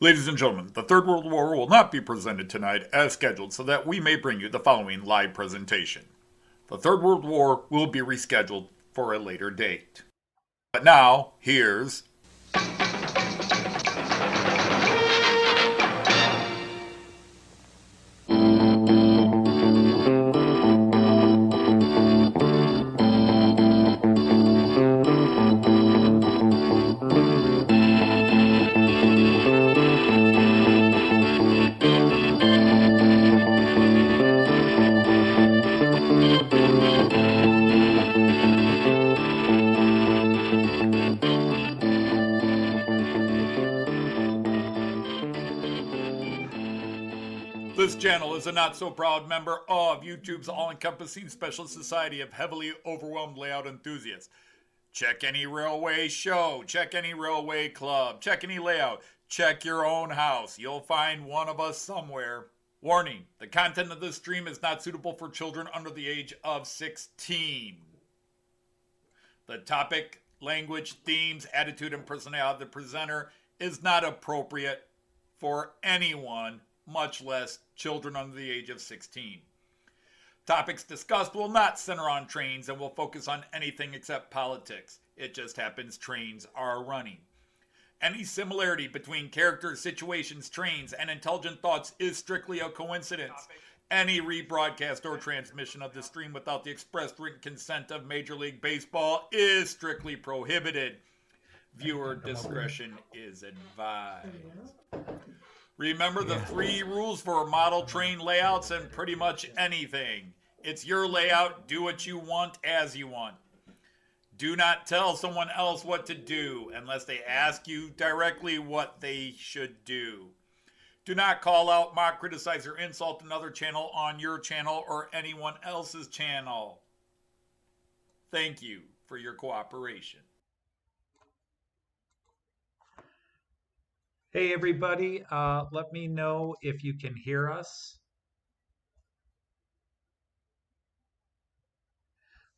Ladies and gentlemen, the Third World War will not be presented tonight as scheduled so that we may bring you the following live presentation. The Third World War will be rescheduled for a later date. But now, here's This channel is a not-so-proud member of YouTube's all-encompassing special society of heavily overwhelmed layout enthusiasts. Check any railway show, check any railway club, check any layout, check your own house. You'll find one of us somewhere. Warning, the content of this stream is not suitable for children under the age of 16. The topic, language, themes, attitude, and personality of the presenter is not appropriate for anyone, much less children under the age of 16. Topics discussed will not center on trains and will focus on anything except politics. It just happens trains are running. Any similarity between characters, situations, trains, and intelligent thoughts is strictly a coincidence. Any rebroadcast or transmission of the stream without the express written consent of Major League Baseball is strictly prohibited. Viewer discretion is advised. Remember the 3 rules for model train layouts and pretty much anything. It's your layout, do what you want as you want. Do not tell someone else what to do unless they ask you directly what they should do. Do not call out, mock, criticize, or insult another channel on your channel or anyone else's channel. Thank you for your cooperation. Hey everybody, let me know if you can hear us.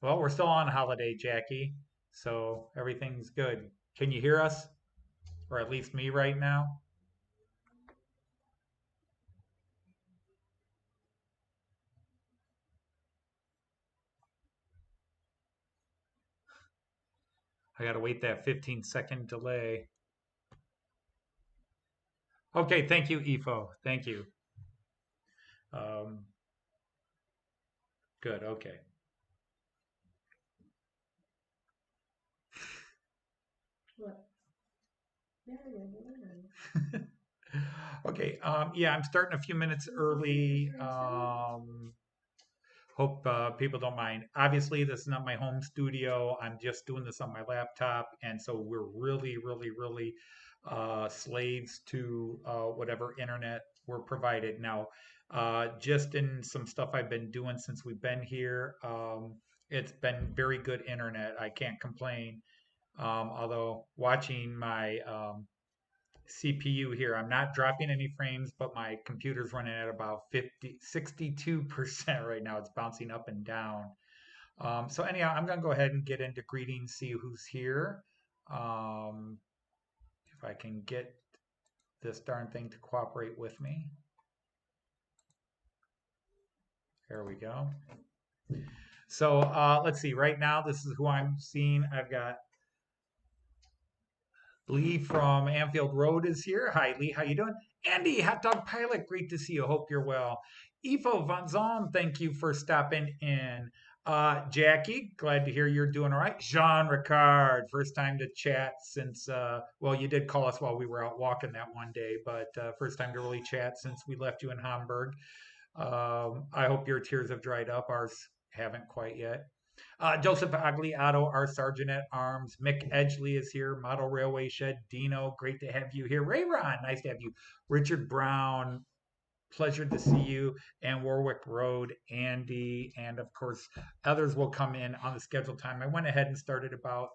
Well, we're still on holiday, Jackie, so everything's good. Can you hear us? Or at least me right now? I gotta wait that 15-second delay. Okay, thank you, Ifo. Thank you. Good, okay. What? Okay, yeah, I'm starting a few minutes early. Hope people don't mind. Obviously, this is not my home studio. I'm just doing this on my laptop, and so we're really slaves to whatever internet we're provided. Now, just in some stuff I've been doing since we've been here, it's been very good internet. I can't complain. Although watching my CPU here, I'm not dropping any frames, but my computer's running at about 62% right now. It's bouncing up and down. So anyhow, I'm going to go ahead and get into greetings, see who's here. If I can get this darn thing to cooperate with me. There we go. So let's see. Right now, this is who I'm seeing. I've got Lee from Anfield Road is here. Hi, Lee. How you doing? Andy, Hot Dog Pilot. Great to see you. Hope you're well. Ivo Van Zom, thank you for stopping in. Jackie, glad to hear you're doing all right. Jean Ricard, first time to chat since, well, you did call us while we were out walking that one day, but first time to really chat since we left you in Hamburg. I hope your tears have dried up. Ours haven't quite yet. Joseph Agliato, our Sergeant at Arms. Mick Edgley is here. Model Railway Shed. Dino, great to have you here. Ray Ron, nice to have you. Richard Brown, pleasure to see you. And Warwick Road, Andy, and of course, others will come in on the scheduled time. I went ahead and started about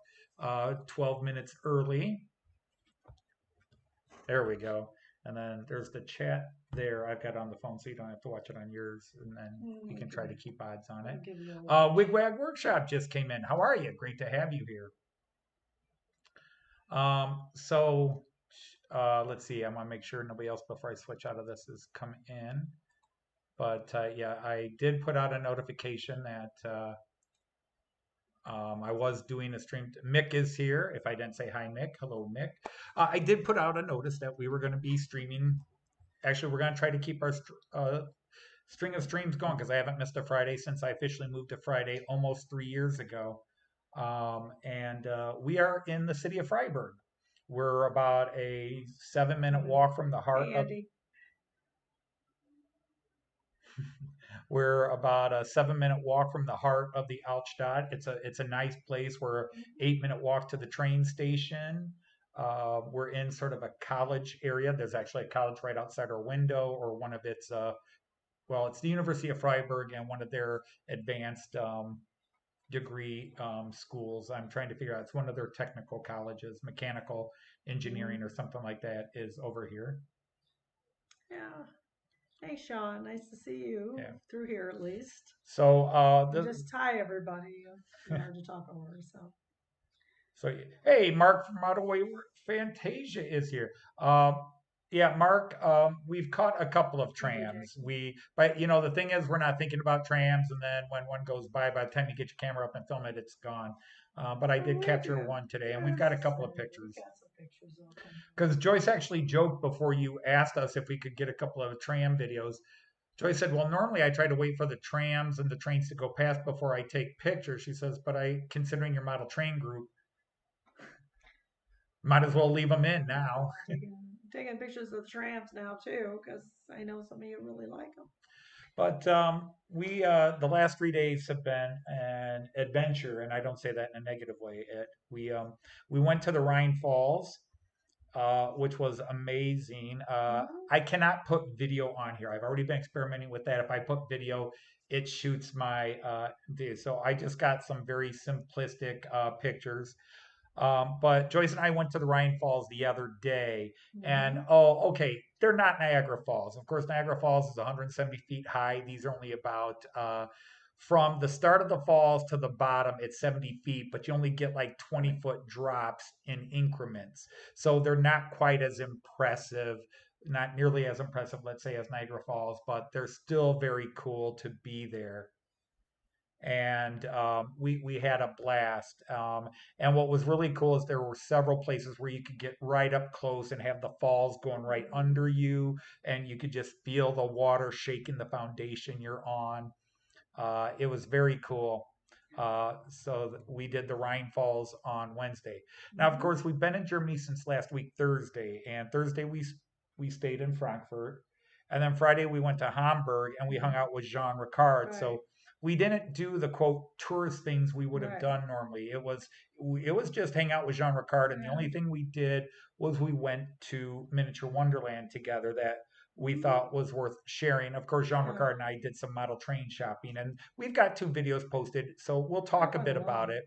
12 minutes early. There we go. And then there's the chat there I've got on the phone, so you don't have to watch it on yours, and then you can try to keep odds on it. Wigwag Workshop just came in. How are you? Great to have you here. So let's see. I want to make sure nobody else before I switch out of this is come in. But yeah, I did put out a notification that I was doing a stream. Mick is here. If I didn't say hi, Mick. Hello, Mick. I did put out a notice that we were going to be streaming. Actually, we're going to try to keep our string of streams going because I haven't missed a Friday since I officially moved to Friday almost 3 years ago. And we are in the city of Freiburg. We're about a 7 minute walk from the heart Hey, of. Andy. We're about a 7 minute walk from the heart of the Altstadt. It's a nice place. We're 8 minute walk to the train station. We're in sort of a college area. There's actually a college right outside our window, or one of its well, it's the University of Freiburg and one of their advanced degree schools. I'm trying to figure out. It's one of their technical colleges, mechanical engineering or something like that, is over here. Yeah. Hey, Sean. Nice to see you Yeah. through here at least. So And just hi, everybody. Hard to talk over, so. So, hey, Mark from Ottawa Fantasia is here. Yeah, Mark, we've caught a couple of trams. But the thing is, we're not thinking about trams, and then when one goes by the time you get your camera up and film it, it's gone. But I Oh, did we capture do. one today, and we've Yes, got a couple of we pictures. got some pictures open. Because Joyce actually joked before you asked us if we could get a couple of tram videos. Joyce said, "Well, normally I try to wait for the trams and the trains to go past before I take pictures." She says, "But considering your model train group, might as well leave them in now." Taking pictures of the trams now too, because I know some of you really like them. But we the last 3 days have been an adventure, and I don't say that in a negative way. We went to the Rhine Falls, which was amazing. I cannot put video on here. I've already been experimenting with that. If I put video, it shoots my so I just got some very simplistic pictures. But Joyce and I went to the Rhine Falls the other day, and okay, they're not Niagara Falls. Of course, Niagara Falls is 170 feet high. These are only about from the start of the falls to the bottom, it's 70 feet, but you only get like 20-foot drops in increments. So they're not quite as impressive, not nearly as impressive, let's say, as Niagara Falls, but they're still very cool to be there. And we had a blast. And what was really cool is there were several places where you could get right up close and have the falls going right under you, and you could just feel the water shaking the foundation you're on. It was very cool. So we did the Rhine Falls on Wednesday. Now, of course, we've been in Germany since last week, Thursday, and Thursday we stayed in Frankfurt, and then Friday we went to Hamburg and we hung out with Jean Ricard. Right. So we didn't do the quote tourist things we would have Right. done normally. It was just hang out with Jean Ricard, and the only thing we did was we went to Miniature Wonderland together. That we thought was worth sharing. Of course, Jean Ricard and I did some model train shopping, and we've got 2 videos posted, so we'll talk a bit about it.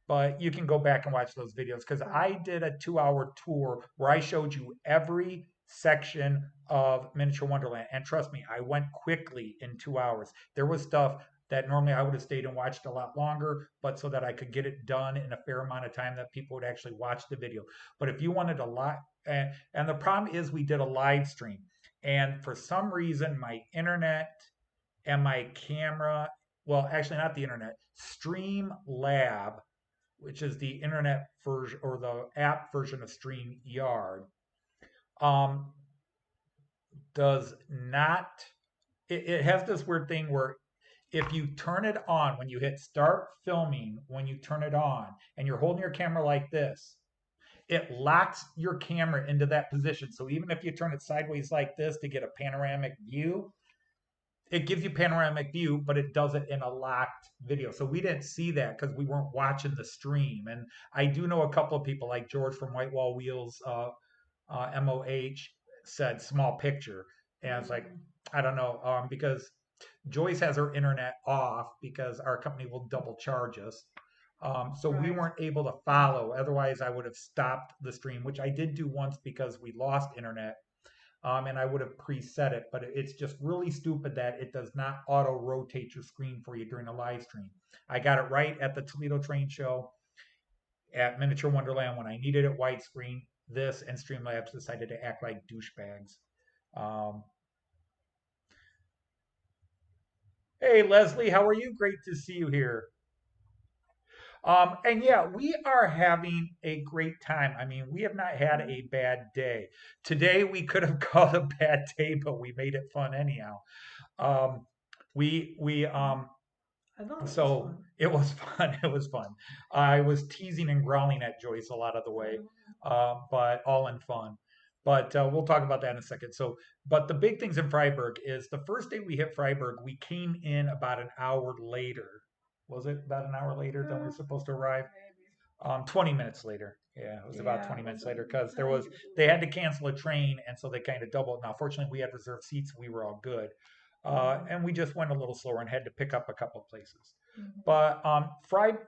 But you can go back and watch those videos because I did a 2-hour tour where I showed you every section of Miniature Wonderland. And trust me, I went quickly in 2 hours. There was stuff that normally I would have stayed and watched a lot longer, but so that I could get it done in a fair amount of time that people would actually watch the video. But if you wanted a lot, and the problem is we did a live stream. And for some reason, my internet and my camera, well, actually, not the internet, Streamlab, which is the internet version or the app version of StreamYard, um, does not, it has this weird thing where if you turn it on, when you hit start filming, when you turn it on and you're holding your camera like this, it locks your camera into that position. So even if you turn it sideways like this to get a panoramic view, it gives you panoramic view, but it does it in a locked video. So we didn't see that because we weren't watching the stream. And I do know a couple of people like George from Whitewall Wheels, MOH, said small picture. And it's like, I don't know, because Joyce has her internet off because our company will double charge us. So we weren't able to follow. Otherwise, I would have stopped the stream, which I did do once because we lost internet. And I would have preset it, but it's just really stupid that it does not auto rotate your screen for you during a live stream. I got it right at the Toledo Train Show at Miniature Wonderland when I needed it widescreen. this and Streamlabs decided to act like douchebags. Um, hey, Leslie, how are you? Great to see you here. And yeah, we are having a great time. I mean, we have not had a bad day. Today we could have called a bad day, but we made it fun anyhow. Um, we I thought it was So fun. it was fun. It was fun. I was teasing and growling at Joyce a lot of the way, but all in fun. But we'll talk about that in a second. So, but the big things in Freiburg is the first day we hit Freiburg, we came in about an hour later. Was it about an hour later than we were supposed to arrive? Maybe. 20 minutes later. Yeah, it was about Yeah, 20 it minutes was later a, because I think it was they had to cancel a train, and so they kind of doubled. Now, fortunately, we had reserved seats, we were all good, and we just went a little slower and had to pick up a couple of places. But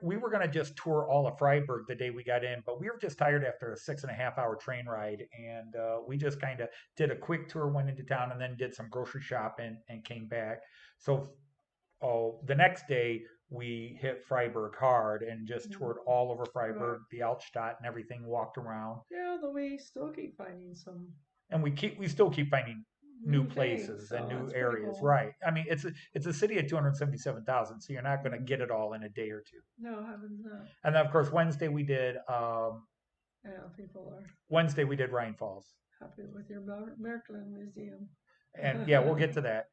we were going to just tour all of Freiburg the day we got in, but we were just tired after a 6.5 hour train ride, and we just kind of did a quick tour, went into town, and then did some grocery shopping and came back. So the next day we hit Freiburg hard and just toured all over Freiburg, the Altstadt and everything, walked around, Yeah, though we still keep finding some and we still keep finding new new things, places and so new that's pretty areas. cool. Right. I mean, it's a city of 277,000, so you're not going to get it all in a day or two. No, heavens no. And then of course Yeah, people are Wednesday we did Rhine Falls, happy with your Merklin Museum. and yeah, we'll get to that.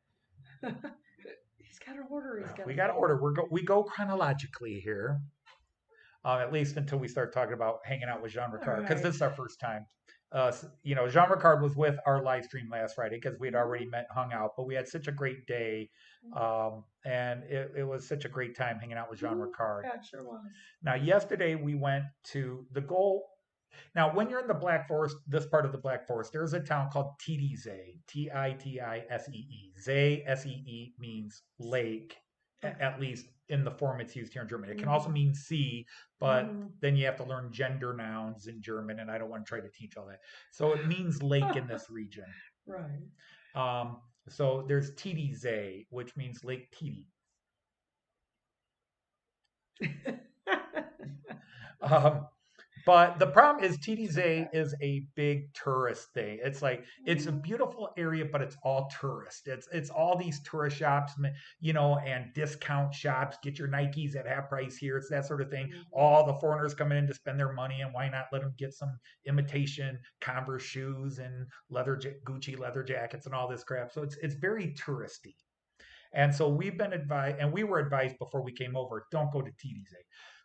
He's got an order. He's got. We got to order. We go chronologically here, at least until we start talking about hanging out with Jean Ricard, because Right. this is our first time. Jean Ricard was with our live stream last Friday because we had already met, hung out, but we had such a great day, and it was such a great time hanging out with Jean Ricard. Yeah, it sure was. Now, yesterday we went to the goal. Now, when you're in the Black Forest, this part of the Black Forest, there's a town called Titisee, Titisee. Zee, S-E-E, means lake, at least in the form it's used here in German. It can also mean sea, but then you have to learn gender nouns in German, and I don't want to try to teach all that. So it means lake in this region. Right. So there's Titisee, which means Lake Titi. Um, But the problem is TDZ is a big tourist thing. It's like it's a beautiful area, but it's all tourist. It's all these tourist shops, and discount shops. Get your Nikes at half price here. It's that sort of thing. All the foreigners coming in to spend their money, and why not let them get some imitation Converse shoes and Gucci leather jackets and all this crap. So it's very touristy. And so we've been advised, and we were advised before we came over, don't go to TDZ.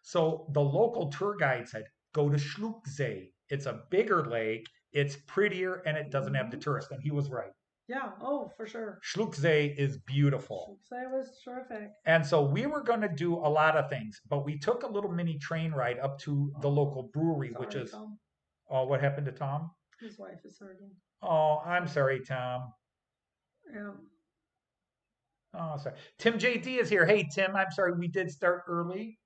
So the local tour guide said, go to Schlucksee. It's a bigger lake, it's prettier, and it doesn't have the tourists. And he was right. Yeah. Oh, for sure. Schlucksee is beautiful. Schlucksee was terrific. And so we were going to do a lot of things, but we took a little mini train ride up to the local brewery, Sorry, which is, Tom. oh, what happened to Tom? His wife is hurting. Oh, I'm sorry, Tom. Yeah. Oh, sorry. Tim JD is here. Hey, Tim, I'm sorry we did start early.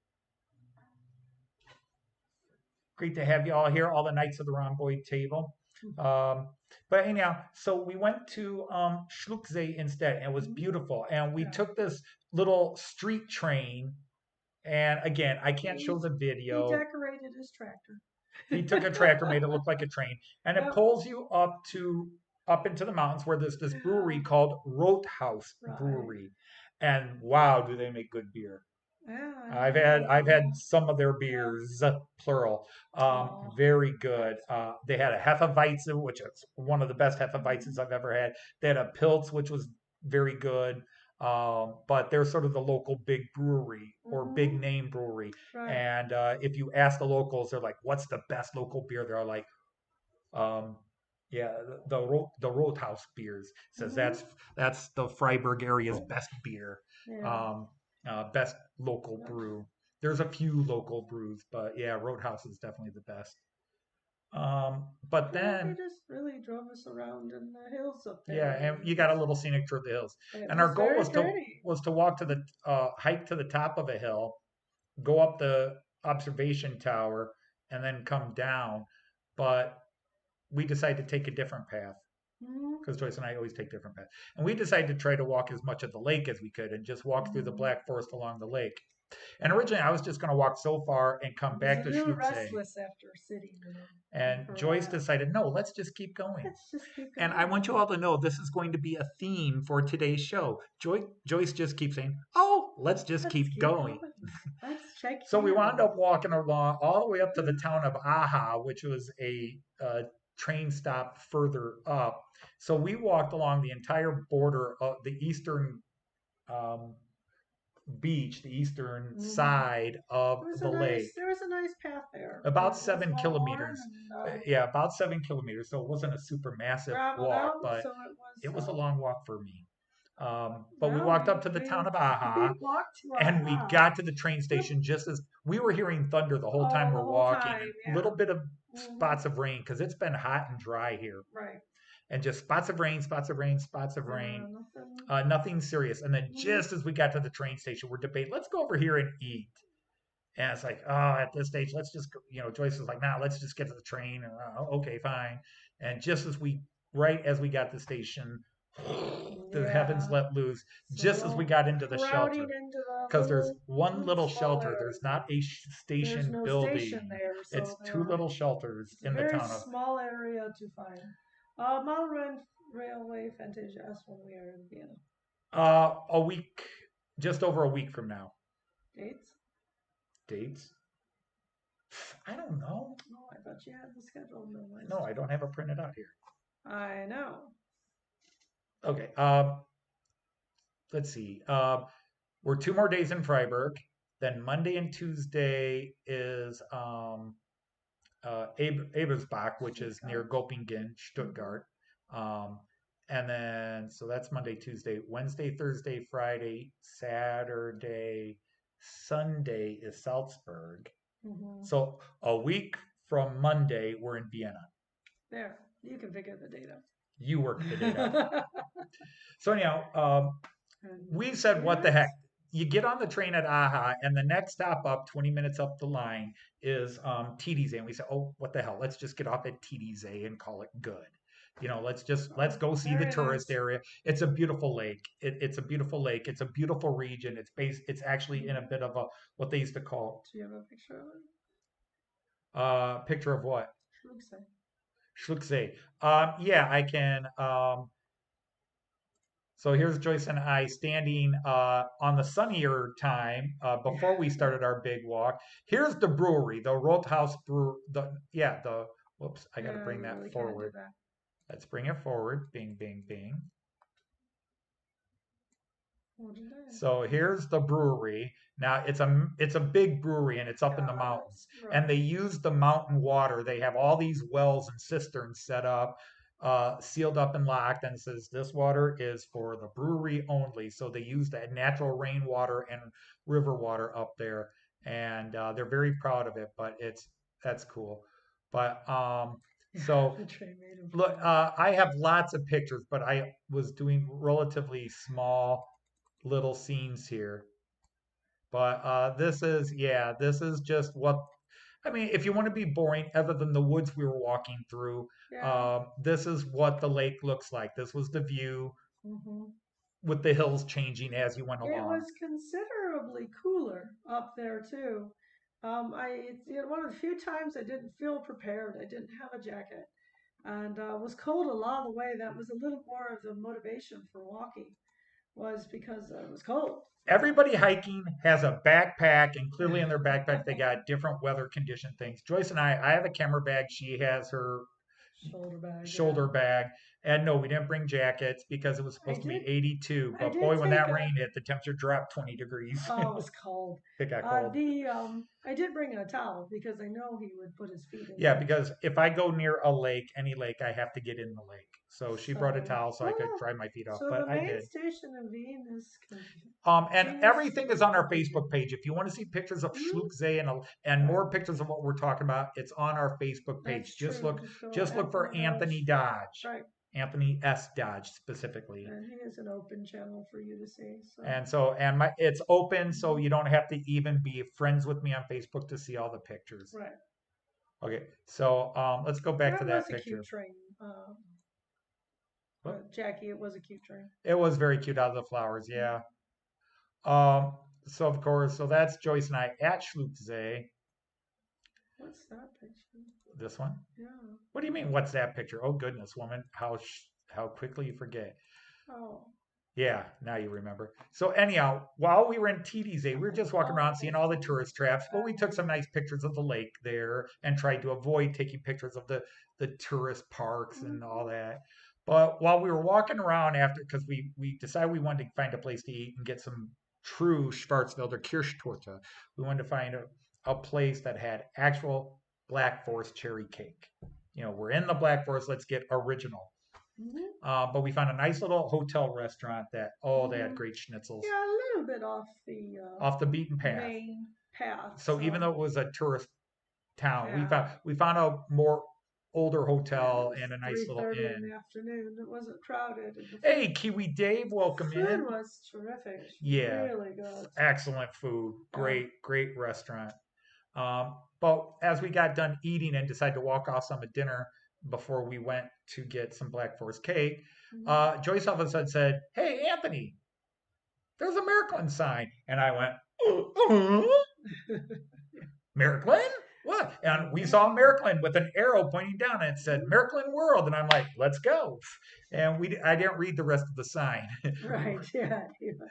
Great to have you all here, all the Knights of the Rhomboid table. But anyhow, so we went to Schlucksee instead, and it was beautiful. And we took this little street train. And again, I can't show the video. He decorated his tractor. He took a tractor, made it look like a train, and it pulls you up into the mountains where there's this brewery called Rothaus Brewery. And wow, do they make good beer. Yeah, I've had some of their beers, plural. Very good. They had a Hefeweizen, which is one of the best Hefeweizens I've ever had. They had a Pilz, which was very good. But they're sort of the local big brewery or big name brewery. Right. And if you ask the locals, they're like, "What's the best local beer?" They're like, "Yeah, the Rothaus beers." Says that's the Freiburg area's best beer. Yeah. Best local brew. There's a few local brews, but yeah, Roadhouse is definitely the best. But then they just really drove us around in the hills up there. Yeah, and you got a little scenic tour of the hills. It And our was goal very was pretty. to walk to the hike to the top of a hill, go up the observation tower, and then come down. But we decided to take a different path because Joyce and I always take different paths. And we decided to try to walk as much of the lake as we could and just walk through the Black Forest along the lake. And originally I was just going to walk so far and I come was back a to little Schluchsee. restless after sitting, And for a Joyce while. decided, no, let's just keep going. Let's just keep And going. I want you all to know this is going to be a theme for today's show. Joyce just keeps saying, oh, let's just Let's keep going. Let's check So we in. wound up walking along all the way up to the town of Aha, which was a train stop further up. So we walked along the entire border of the eastern um, beach, the eastern side of the lake. There was a nice path there. About It was 7 kilometers. worn and Yeah, about 7 kilometers. So it wasn't a super massive graveled walk, out, but so it was a long walk for me. But we well, walked up to the town of Aha, we walked to and we Aha. got to the train station just as we were hearing thunder the whole time the we're whole walking, time, and yeah. a little bit of spots of rain because it's been hot and dry here, Right. and just spots of rain, spots of rain, spots of rain. Nothing serious. And then just as we got to the train station, we're debating, let's go over here and eat. And it's like, oh, at this stage, let's just, Joyce was like, nah, let's just get to the train. And okay, fine. And just right as we got to the station, the heavens let loose. So just as we got into the shelter, because there's one little shelter. There's not a station There's no building. Station there, so it's two little shelters in the town of. Very small area to find. Model Railway Vantage as when we are in Vienna. A week, just over a week from now. Dates? I don't know. No, I thought you had the schedule on the list. No, I don't have it printed out here. I know. Okay. Let's see. We're 2 more days in Freiburg. Then Monday and Tuesday is Ebersbach, which is near Göppingen, Stuttgart. And then, so that's Monday, Tuesday, Wednesday, Thursday, Friday, Saturday, Sunday is Salzburg. So a week from Monday, we're in Vienna. There, you can figure the date out. You work the date out. So anyhow, we said, what the heck? You get on the train at Aha, and the next stop up, 20 minutes up the line, is Titisee. And we said, oh, what the hell? Let's just get off at Titisee and call it good. Let's go see the tourist area. It's a beautiful lake. It's a beautiful lake. It's a beautiful region. It's actually in a bit of a, what they used to call. Do you have a picture of it? Picture of what? Schluchsee. Yeah, I can. So here's Joyce and I standing on the sunnier time before we started our big walk. Here's the brewery, the Rothaus Brew. Whoops, I got to bring that forward. Let's bring it forward. Bing, bing, bing. So here's the brewery. Now it's a big brewery and it's up in the mountains. Right. And they use the mountain water. They have all these wells and cisterns set up, sealed up and locked, and it says this water is for the brewery only. So they use that natural rainwater and river water up there, and they're very proud of it. But that's cool. But so look, I have lots of pictures, but I was doing relatively small little scenes here. But this is just what, I mean, if you want to be boring, other than the woods we were walking through, this is what the lake looks like. This was the view with the hills changing as you went along. It was considerably cooler up there too. It's one of the few times I didn't feel prepared. I didn't have a jacket, and it was cold a lot of the way. That was a little more of the motivation for walking, was because it was cold. Everybody hiking has a backpack, and clearly in their backpack they got different weather condition things. Joyce and I have a camera bag. She has her shoulder bag. And no, we didn't bring jackets because it was supposed to be 82. But boy, when that rain hit, the temperature dropped 20 degrees. Oh, it was cold. It got cold. I did bring a towel because I know he would put his feet in. Yeah, because if I go near a lake, any lake, I have to get in the lake. So she brought a towel so I could dry my feet off. So but the I main did. station in Wien is. And everything is on our Facebook page. If you want to see pictures of Schluchsee and more pictures of what we're talking about, it's on our Facebook page. Just look for Anthony Dodge. Right. Anthony S. Dodge specifically. And he is an open channel for you to see. It's open, so you don't have to even be friends with me on Facebook to see all the pictures. Right. Okay, so let's go back to that picture. That was a cute train. Jackie, it was a cute train. It was very cute out of the flowers, yeah. so of course, so that's Joyce and I at Schlutzee. What's that picture? This one. Yeah. What do you mean? What's that picture? Oh goodness, woman, how quickly you forget. Oh. Yeah, now you remember. So anyhow, while we were in TDZ, we were just walking around seeing all the Oh. tourist traps, but we took some nice pictures of the lake there and tried to avoid taking pictures of the tourist parks and all that. But while we were walking around after, because we decided we wanted to find a place to eat and get some true Schwarzwälder Kirschtorte, we wanted to find a place that had actual Black Forest cherry cake. You know, we're in the Black Forest, let's get original. Hmm. But we found a nice little hotel restaurant that, oh, they had Hmm. great schnitzels Yeah, a little bit off the off the beaten path. main path. So even though it was a tourist town, we Yeah. found a more older Yeah, it hotel was and a nice little 3:30 in inn. the afternoon. It wasn't crowded, and Hey, Kiwi Dave, welcome food in. was terrific. It was Yeah, really good. excellent food, Yeah. great restaurant. But as we got done eating and decided to walk off some at dinner before we went to get some Black Forest cake, Mhm. Joyce all of a sudden said, "Hey, Anthony, there's a Miracle sign." And I went, Miracle? What? And we saw Miracle with an arrow pointing down and it said Miracle World. And I'm like, let's go. And I didn't read the rest of the sign. Right, yeah, he was.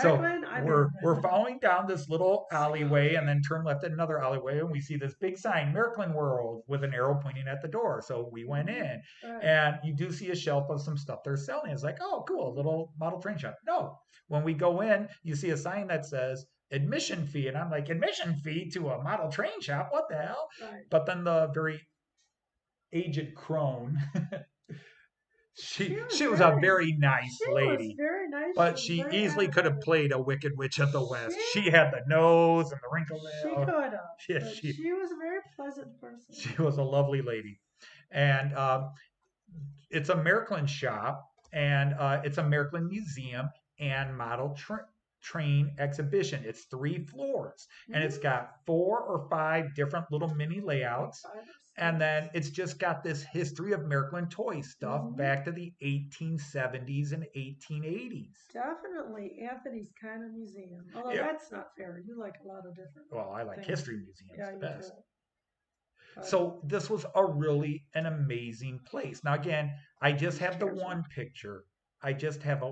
So Miracle, I we're did. we're following down this little alleyway and then turn left at another alleyway and we see this big sign, Miracle World, with an arrow pointing at the door. So we went in Right. and you do see a shelf of some stuff they're selling. It's like, oh, cool, a little model train shop. No, when we go in, you see a sign that says admission fee, and I'm like, admission fee to a model train shop? What the hell? Right. But then the very aged crone. She was a very nice She was lady, very nice. but She was she very easily could have animated. played a Wicked Witch of the West. She She had the nose and the wrinkle she nail. could have, Yeah, but she was a very pleasant person. she was a lovely lady, and it's a Miracle shop, and it's a Miracle museum and model train exhibition. It's 3 floors, and it's got 4 or 5 different little mini layouts. Like 5 or 6. And then it's just got this history of Miracle toy stuff Mhm. back to the 1870s and 1880s. Definitely Anthony's kind of museum. Although Yeah. that's not fair. You like a lot of different Well, I like things. history museums Yeah, the you best. do. But So this was a really an amazing place. Now again, I just have the careful. one picture. I just have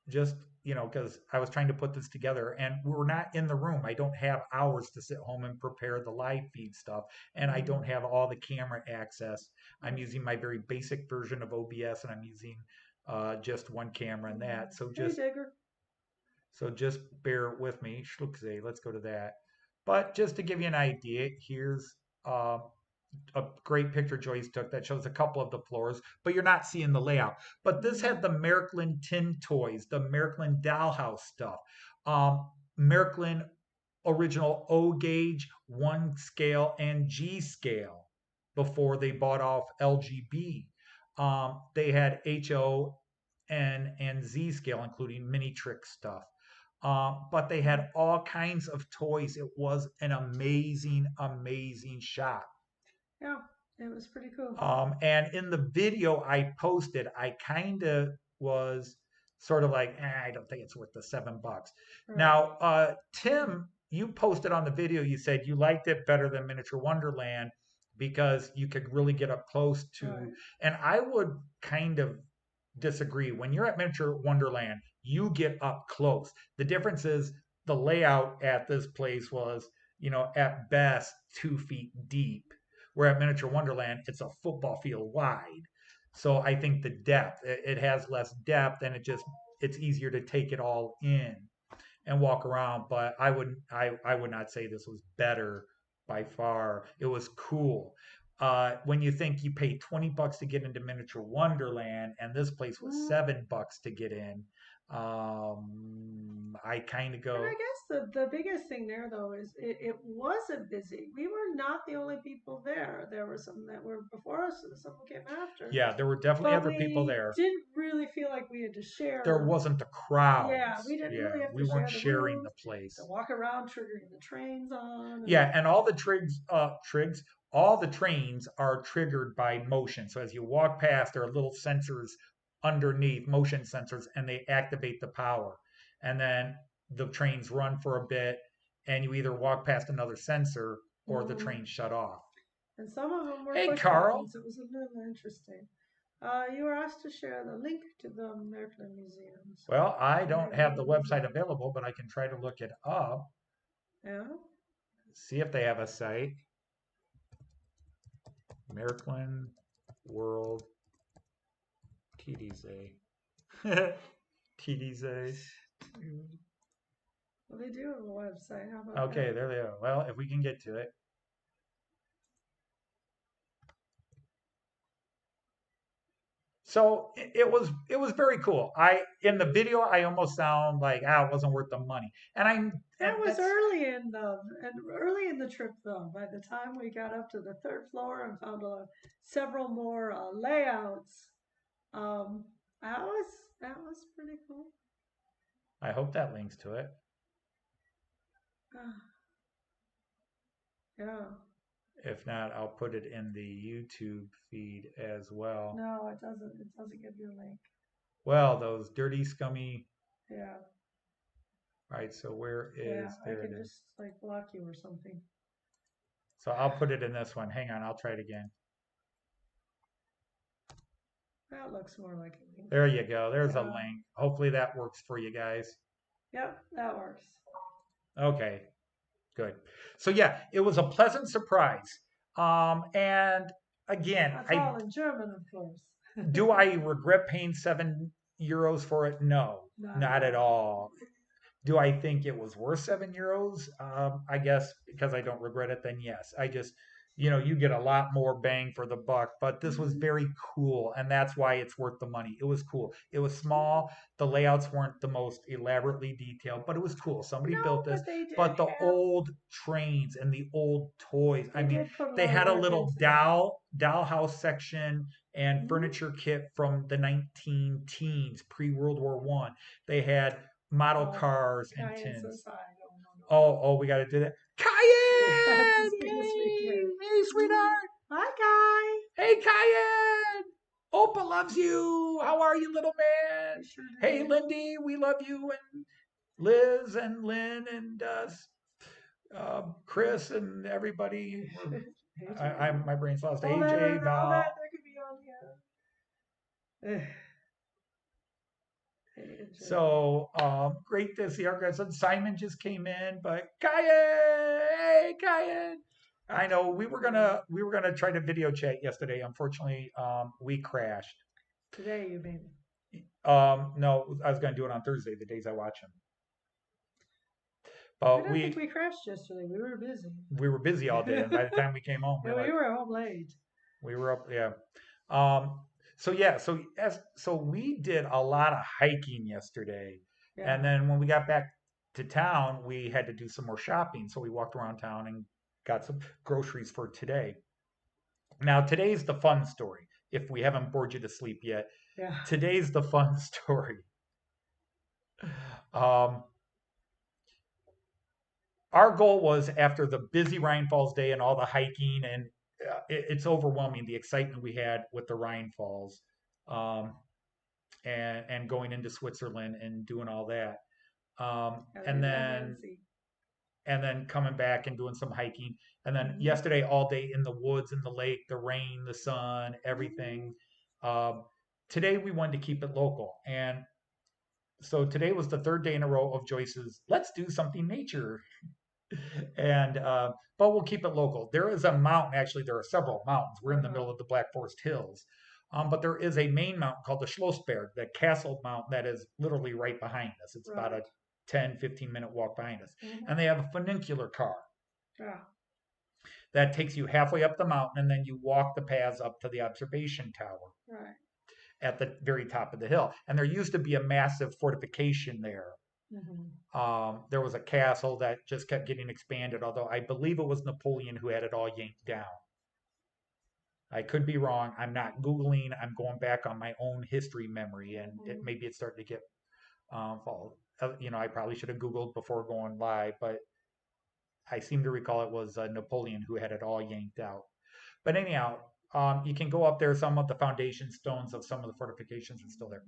just because I was trying to put this together and we were not in the room. I don't have hours to sit home and prepare the live feed stuff, and I don't have all the camera access. I'm using my very basic version of OBS, and I'm using just one camera and that. So Hey, Digger. just bear with me. Schluckse, let's go to that. But just to give you an idea, here's uh, a great picture Joyce took that shows a couple of the floors, but you're not seeing the layout. But this had the Miracle tin toys, the Miracle dollhouse stuff, Miracle original O gauge, 1 scale, and G scale before they bought off LGB. They had HO, N, and Z scale, including mini trick stuff. But they had all kinds of toys. It was an amazing shop. Yeah, it was pretty cool. And in the video I posted, I kind of was sort of like, I don't think it's worth the $7. Right. Now, Tim, you posted on the video, you said you liked it better than Miniature Wonderland because you could really get up close to, Right. and I would kind of disagree. When you're at Miniature Wonderland, you get up close. The difference is the layout at this place was, at best 2 feet deep. Where at Miniature Wonderland, it's a football field wide. So I think the depth, it has less depth, and it's easier to take it all in and walk around. But I would not say this was better by far. It was cool. When you think you pay $20 to get into Miniature Wonderland, and this place was $7 to get in, I kind of go. And I guess the biggest thing there though is it wasn't busy. We were not the only people there. There were some that were before us and some came after. Yeah, there were definitely other people there. We didn't really feel like we had to share. There wasn't the crowd. Yeah, we didn't really have to we weren't share sharing rooms, the place. to walk around triggering the trains on. Yeah, and all the all the trains are triggered by motion. So as you walk past, there are little sensors underneath, motion sensors, and they activate the power. And then the trains run for a bit, and you either walk past another sensor or the Hmm. train shut off. And some of them were Hey, push Carl. buttons. It was a little interesting. You were asked to share the link to the American Museum. So Well, I can I don't go have to the the website museum? available, but I can try to look it up, Yeah. see if they have a site. American World TDZ. TDZ. Well, they do have a website. How about Okay, that? there they are. Well, if we can get to it. So it was very cool. I in the video I almost sound like it wasn't worth the money. And That was that's early in the trip though. By the time we got up to the third floor and found several more layouts, um, that was pretty cool. I hope that links to it. Yeah. If not, I'll put it in the YouTube feed as well. No, it doesn't. It doesn't give you a link. Well, those dirty, scummy. Yeah. Right, so where Yeah. is I there it can is. just like block you or something. So I'll put it in this one. Hang on, I'll try it again. That looks more like a link. There you go. There's a Yeah. link. Hopefully that works for you guys. Yep, that works. Okay, good. So yeah, it was a pleasant surprise. And again, That's all in German, of course. do I regret paying €7 for it? No, Not at not at all. all. Do I think it was worth €7? I guess because I don't regret it, then yes. I just, you get a lot more bang for the buck, but this was Mhm. very cool, and that's why it's worth the money. It was cool. It was small. The layouts weren't the most elaborately detailed, but it was cool. Somebody No, built this. but they did But the have. old trains and the old toys, I They mean, did put a they lot of had a work little into them. dollhouse section and Hmm. furniture kit from the 19 teens, pre-World War One. They had model Oh, cars and Kyan says tins. hi. No, no, no, Oh, we got to do that. no. We have to Cayenne! speak as we Hey, can. hey, Mhm. sweetheart. Hi, Kai. Hey, Cayenne. Opa loves you. How are you, little We man? sure Hey, do. Lindy, we love you. And Liz and Lynn and Chris and everybody. AJ. My brain's lost. All that, AJ, all that, Val. that could be on here. AJ. So great to see our grandson. Simon just came in, but Kyan, hey Kyan. I know we were gonna try to video chat yesterday. Unfortunately, we crashed. Today, you mean? No, I was gonna do it on Thursday, the days I watch him. I But don't think we crashed yesterday. We were busy. we were busy all day, and by the time we came home, Yeah, we were home late. we were up. Yeah. Um, so we did a lot of hiking yesterday, and Yeah. then when we got back to town, we had to do some more shopping. So we walked around town and got some groceries for today. Now today's the fun story. If we haven't bored you to sleep yet, Yeah. today's the fun story. Um, our goal was after the busy Rhine Falls day and all the hiking, and it's overwhelming the excitement we had with the Rhine Falls. Um, and going into Switzerland and doing all that. Um, Yeah, and that then Nancy. and then coming back and doing some hiking. And then Hmm. yesterday all day in the woods, in the lake, the rain, the sun, Hmm. everything. Um, Today we wanted to keep it local. And so today was the third day in a row of Joyce's let's do something nature. And but we'll keep it local. There is a mountain, actually, there are several mountains. We're in the Uh-huh. middle of the Black Forest Hills. But there is a main mountain called the Schlossberg, the castle mountain that is literally right behind us. It's about a Right. 10-15 minute walk behind us. Hmm. And they have a funicular car Yeah. that takes you halfway up the mountain, and then you walk the paths up to the observation tower Right. at the very top of the hill. And there used to be a massive fortification there. Hmm. There was a castle that just kept getting expanded, although I believe it was Napoleon who had it all yanked down. I could be wrong. I'm not Googling. I'm going back on my own history memory, and Hmm. maybe it's starting to get fall. I probably should have Googled before going live, but I seem to recall it was Napoleon who had it all yanked out. But anyhow, You can go up there. Some of the foundation stones of some of the fortifications are still there.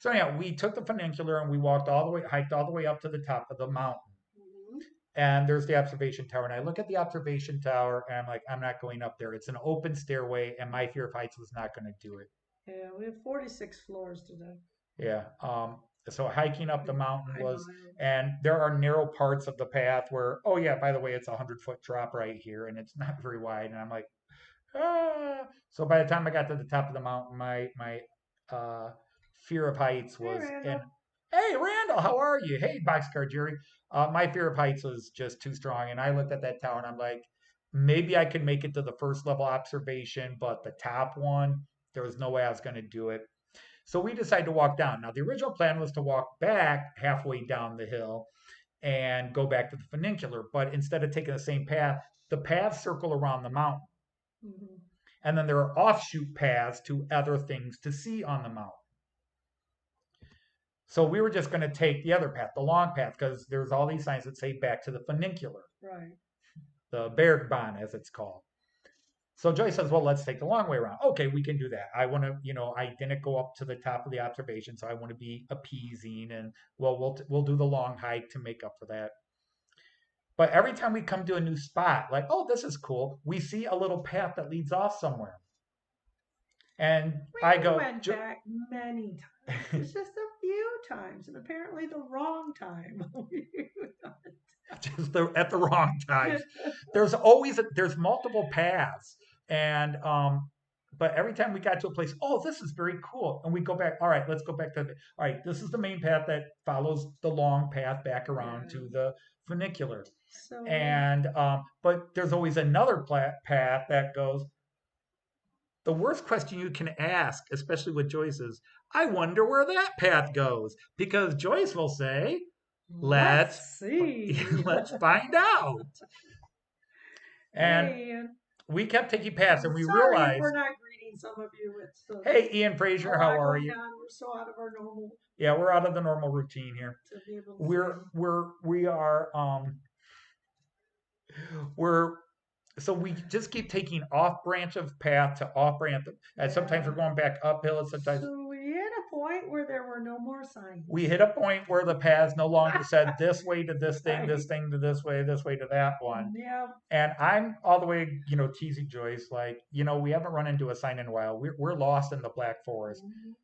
So anyhow, we took the funicular and we walked all the way, hiked all the way up to the top of the mountain. Mhm. And there's the observation tower. And I look at the observation tower and I'm like, I'm not going up there. It's an open stairway, and my fear of heights was not going to do it. Yeah, we have 46 floors today. Yeah. So hiking up the Big mountain high was, miles. and there are narrow parts of the path where, oh yeah, by the way, it's a 100-foot drop right here, and it's not very wide. And I'm like, ah. So by the time I got to the top of the mountain, my uh, fear of heights Hey, was in. Randall. Hey, Randall, how are you? Hey, Boxcar Jerry. My fear of heights was just too strong, and I looked at that tower and I'm like, maybe I could make it to the first level observation, but the top one, there was no way I was going to do it. So we decided to walk down. Now, the original plan was to walk back halfway down the hill and go back to the funicular, but instead of taking the same path, the paths circle around the mountain. Mhm. And then there are offshoot paths to other things to see on the mountain. So we were just going to take the other path, the long path, because there's all these signs that say back to the funicular, Right. the Bergbahn, as it's called. So Joyce says, well, let's take the long way around. Okay, we can do that. I want to, I didn't go up to the top of the observation, so I want to be appeasing, and well, we'll do the long hike to make up for that. But every time we come to a new spot, like, oh, this is cool, we see a little path that leads off somewhere. And I We go, went back many times. It's just a few times, and apparently the wrong time. just at the wrong times. There's multiple paths, and but every time we got to a place, oh, this is very cool, and we go back. All right, let's go back to all right. This is the main path that follows the long path back around to the funicular, So and but there's always another path that goes. The worst question you can ask, especially with Joyce, is, I wonder where that path goes. Because Joyce will say, let's let's see. let's find out. And Hey, Ian. we kept taking paths and we Sorry if realized, we're not greeting some of you. It's hey, Ian a Fraser, how lot are going you? on. We're so out of our normal Yeah, we're out of the normal routine here. to be able to We are we're so we just keep taking off branch of path to off branch, and sometimes we're going back uphill, and sometimes So we hit a point where there were no more signs. we hit a point where the paths no longer said this way to this thing, Right. this thing to this way to that one. Yeah. And I'm all the way, teasing Joyce, like, we haven't run into a sign in a while. We're lost in the Black Forest. Mhm.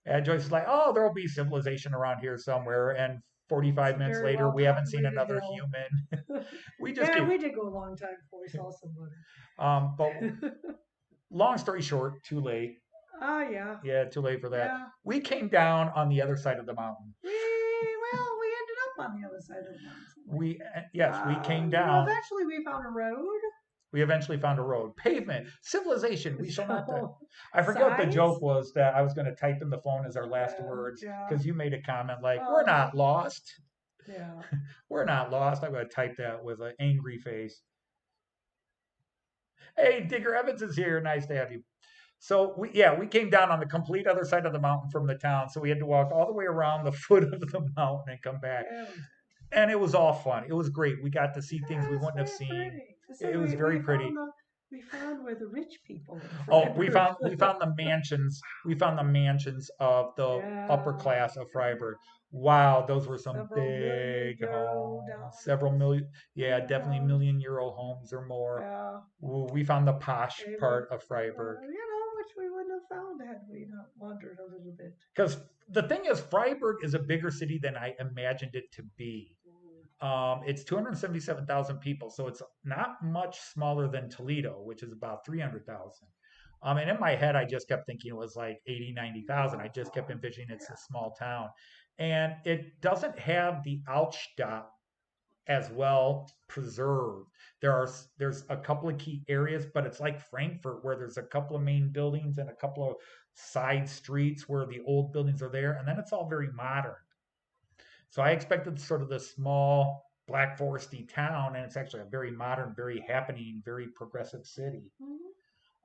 And Joyce is like, oh, there'll be civilization around here somewhere. And 45 It's a minutes very later, we haven't seen well-populated another hill. human. We just Yeah, keep, we did go a long time before we saw somebody. but long story short, too late. Ah, yeah. Yeah, too late for that. Yeah. We came down on the other side of the mountain. We ended up on the other side of the mountain. We came Well, down. eventually we found a road. We eventually found a road, pavement, civilization. We shall not. I forget what the Signs? joke was that I was going to type in the phone as our last Yeah, words, yeah. because you made a comment like, "We're not lost. Yeah. We're not lost." I'm going to type that with an angry face. Hey, Digger Evans is here. Nice to have you. So we came down on the complete other side of the mountain from the town, so we had to walk all the way around the foot of the mountain and come back. Yeah, And it was all fun. It was great. We got to see things we it's wouldn't have very seen. pretty. It was very pretty. We found where the rich people in Oh, we Freiburg. found the mansions. We found the mansions of the upper class of Freiburg. Wow, those were some Several big million-euro homes. Several million, yeah, Yeah. definitely €1 million homes or more. Yeah. We found the posh They part were, of Freiburg. which we wouldn't have found had we not wandered a little bit. Because the thing is, Freiburg is a bigger city than I imagined it to be. It's 277,000 people, so it's not much smaller than Toledo, which is about 300,000. And in my head, I just kept thinking it was like 80, 90,000. I just kept envisioning it's a small town. And it doesn't have the Altstadt as well preserved. There's a couple of key areas, but it's like Frankfurt where there's a couple of main buildings and a couple of side streets where the old buildings are there, and then it's all very modern. So I expected sort of this small Black Foresty town, and it's actually a very modern, very happening, very progressive city. Mhm.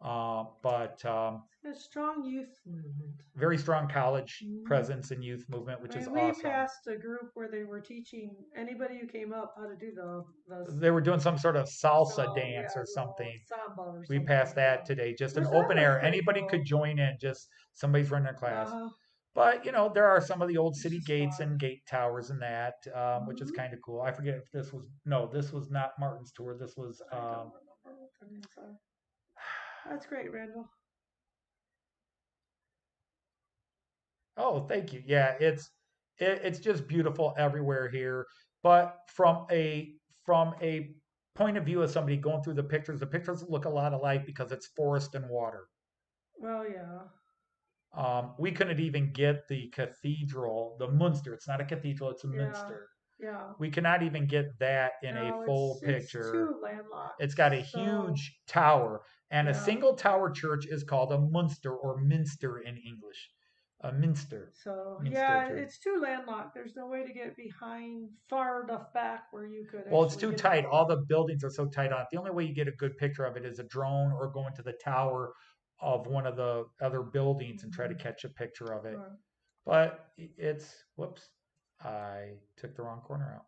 But A strong youth movement. very strong college Mhm. presence and youth movement, which I is mean, we awesome. passed a group where they were teaching anybody who came up how to do the They were doing some sort of salsa so dance yeah, or the little something. samba or We something. passed that Yeah, today, just an which that open was air. pretty Anybody could cool. join in, just somebody's running a class. Uh, But there are some of the old it's city just gates fun. and gate towers and that, which is Hmm. kind of cool. I forget if this was no, this was not Martin's tour. This was I don't remember what the names are. That's great, Randall. oh, thank you. Yeah, it's just beautiful everywhere here. But from a point of view of somebody going through the pictures look a lot alike because it's forest and water. Well, yeah, We couldn't even get the cathedral, the Munster. It's not a cathedral, it's a yeah, Munster. yeah. We cannot even get that in a No, full it's picture. too landlocked. It's got a So huge tower, and a yeah. single tower church is called a Munster or Minster in English. A Minster. So Minster yeah, church. it's too landlocked. There's no way to get behind far enough back where you could Well, it's actually too get a tight. All photo. the buildings are so tight on it. The only way you get a good picture of it is a drone or go into the tower of one of the other buildings and try to Hmm. catch a picture of it. Right. But whoops, I took the wrong corner out.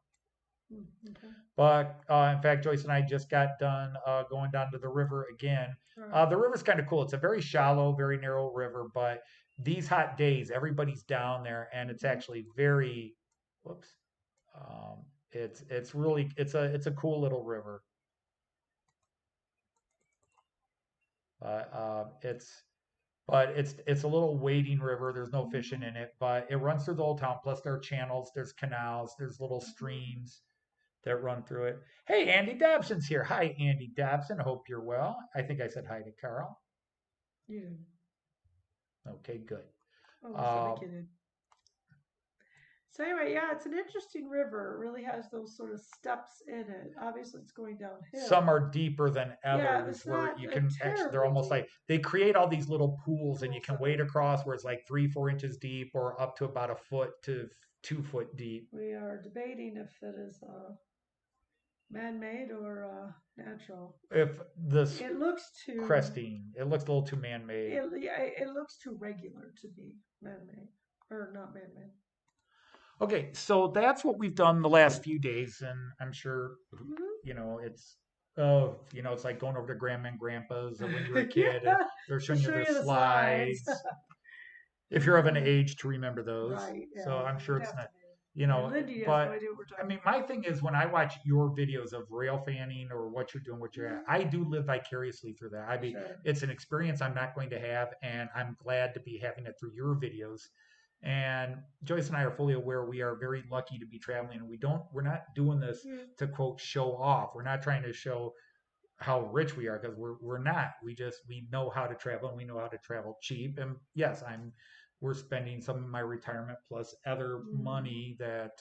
Okay. But in fact, Joyce and I just got done going down to the river again. All right. The river's kind of cool. It's a very shallow, very narrow river, but these hot days, everybody's down there, and it's Hmm. actually very, whoops, it's really it's a cool little river. But it's a little wading river. There's no fishing Hmm. in it, but it runs through the whole town. Plus, there are channels, there's canals, there's little Hmm. streams that run through it. Hey, Andy Dobson's here. Hi, Andy Dobson. Hope you're well. I think I said hi to Carl. You did. Okay, good. Oh, at least I Uh, think you did. So anyway, yeah, it's an interesting river. It really has those sort of steps in it. Obviously, it's going some are downhill. deeper than Yeah, others it's where not you can actually, they're terribly almost deep. like they create all these little pools and you Almost can like wade across where it's like 3, 4 inches deep or up to about a foot to 2 foot deep. we are debating if it is man-made or natural. If this It looks too cresting, it looks a little too man-made. it looks too regular to be man-made or not man-made. Okay, so that's what we've done the last few days, and I'm sure Hmm. it's it's like going over to grandma and grandpa's when you were a kid, and Yeah, they're to showing you show their you the slides. slides. If you're of an age to remember those, Right, so yeah, I'm sure you'd it's have to not, be. And Lindy has no but idea what we're I talking mean, about. my thing is when I watch your videos of rail fanning or what you're doing, what you're at, I Mhm. do live vicariously through that. I mean, Sure. it's an experience I'm not going to have, and I'm glad to be having it through your videos. And Joyce and I are fully aware we are very lucky to be traveling, and we're not doing this Yeah. to quote show off. We're not trying to show how rich we are because we're not. We know how to travel and we know how to travel cheap. And yes, we're spending some of my retirement plus other Hmm. money that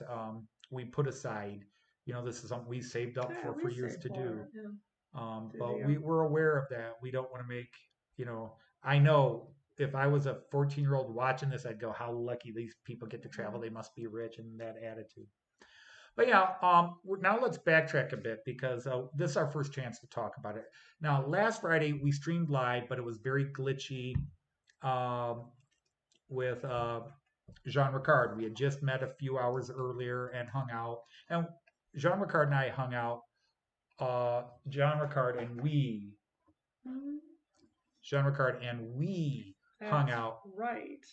we put aside. This is something we saved up Yeah, for we years save to for do. it. Yeah, through the But year. we're aware of that. We don't want to make, you know, I know if I was a 14-year-old watching this, I'd go, how lucky these people get to travel. Yeah. They must be rich and that attitude. But yeah, now let's backtrack a bit because this is our first chance to talk about it. Now, last Friday we streamed live, but it was very glitchy um, with Jean Ricard. We had just met a few hours earlier and hung out, and Jean Ricard and I hung out. Jean Ricard and we, Mhm. Jean Ricard and we hung That's out right.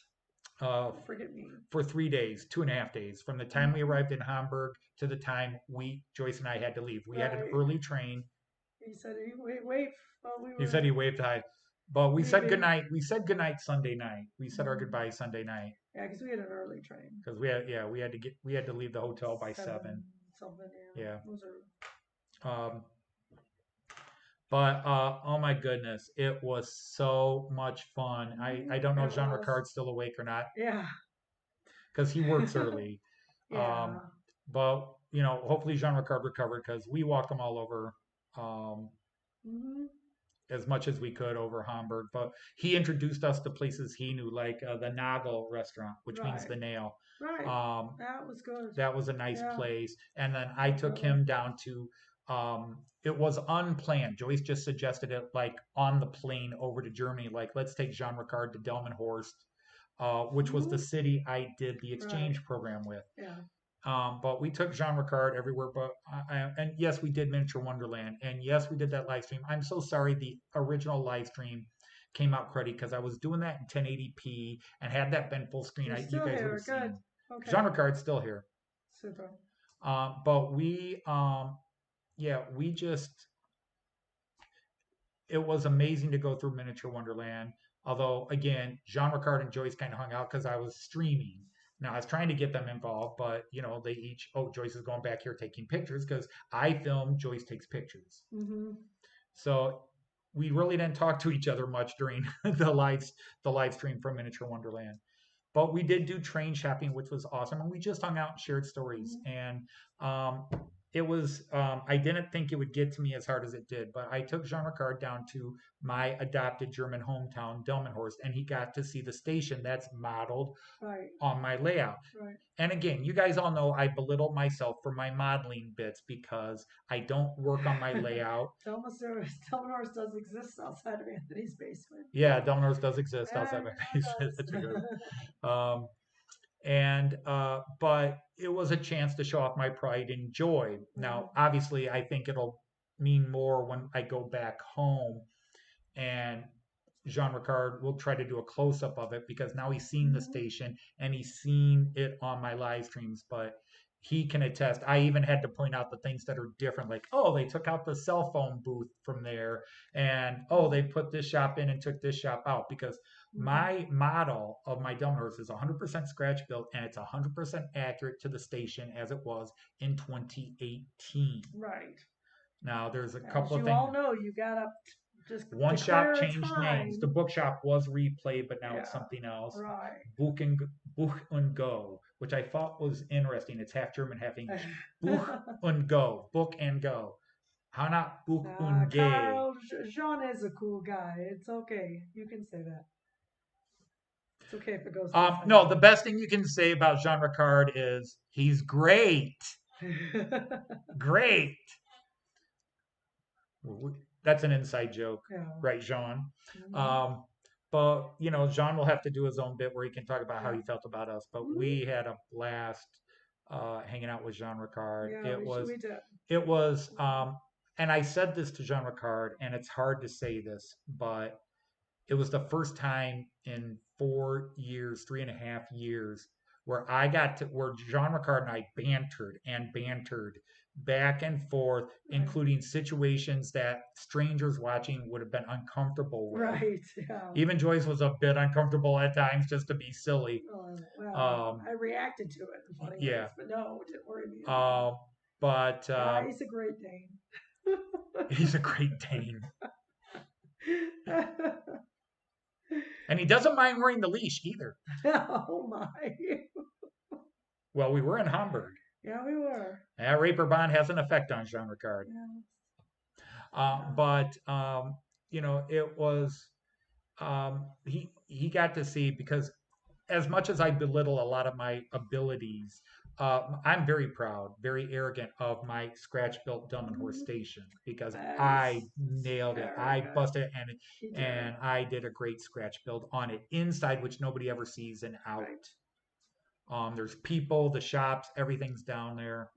uh, Forget me. for 3 days, 2.5 days, from the time we Hmm. arrived in Hamburg to the time Joyce and I had to leave. We had an Right. early train. He said he wait while we He said were he waved hi, but we said leaving. goodnight. We said goodnight Sunday night. We said our Hmm. goodbyes Sunday night Yeah, because we had an early train. because we had to leave the hotel by 7. 7 something. Yeah, Yeah. those are. Um, but oh my goodness, it was so much fun. I don't know if It Jean was. Ricard's still awake or not Yeah. because he works early. Um, Yeah. but hopefully Jean Ricard recovered because we walked him all over. Um, Hmm. as much as we could over Hamburg. But he introduced us to places he knew, like the Nagel restaurant, which means Right. the nail. Right. Um, That was good. that was a nice Yeah, place. And then I took definitely. him down to it was unplanned. Joyce just suggested it like on the plane over to Germany, like let's take Jean Ricard to Delmenhorst, which was the city I did the exchange program with. Yeah. But we took Jean Ricard everywhere. But and yes, we did Miniature Wonderland, and yes, we did that live stream. I'm so sorry the original live stream came out cruddy because I was doing that in 1080p and had that been full screen, You're you still guys would here. have Good. seen. Okay. Jean Ricard's still here. Super. But yeah, we just, it was amazing to go through Miniature Wonderland. Although, again, Jean Ricard and Joyce kind of hung out because I was streaming. Now, I was trying to get them involved, but, they each, Joyce is going back here taking pictures because I film, Joyce takes pictures. Mm-hmm. So we really didn't talk to each other much during the live stream from Miniature Wonderland. But we did do train shopping, which was awesome, and we just hung out and shared stories. And it was I didn't think it would get to me as hard as it did, but I took Jean Ricard down to my adopted German hometown, Delmenhorst, and he got to see the station that's modeled on my layout. Right. And again, you guys all know I belittle myself for my modeling bits because I don't work on my layout. Delmenhorst does exist outside of Anthony's basement. Yeah, Delmenhorst does exist outside my basement. That's good. But it was a chance to show off my pride and joy. Now, obviously, I think it'll mean more when I go back home and Jean Ricard will try to do a close up of it because now he's seen the station and he's seen it on my live streams. But he can attest. I even had to point out the things that are different, like, oh, they took out the cell phone booth from there, and oh, they put this shop in and took this shop out because my model of my Delmenhorst is 100% scratch built and it's 100% accurate to the station as it was in 2018. Right. Now, there's a couple of things. You all know, you gotta just one shop changed names. The bookshop was replayed, but now it's something else. Right. Buch und Go, which I thought was interesting. It's half German, half English. Buch und Go. Book and go. How not Buch und Gay? Carl, Jean is a cool guy. It's okay. You can say that. It's okay if it goes. No, the best thing you can say about Jean Ricard is he's great. Great. That's an inside joke, right, Jean? But, Jean will have to do his own bit where he can talk about how he felt about us. But we had a blast hanging out with Jean Ricard. Yeah, we did. It was, and I said this to Jean Ricard, and it's hard to say this, but it was the first time in 4 years, 3.5 years, where Jean Ricard and I bantered back and forth, including situations that strangers watching would have been uncomfortable with. Right. Yeah. Even Joyce was a bit uncomfortable at times just to be silly. Well, I reacted to it in funny ways, but no, it didn't worry me. But he's a Great Dane. He's a Great Dane. And he doesn't mind wearing the leash either. Oh my. Well, we were in Hamburg. Yeah, we were. Raper bond has an effect on Jean Ricard. But it was he got to see, because as much as I belittle a lot of my abilities, I'm very proud, very arrogant of my scratch-built Delmenhorst station because I nailed it. I busted it, and I did a great scratch build on it inside, which nobody ever sees, and out. Right. There's people, the shops, everything's down there.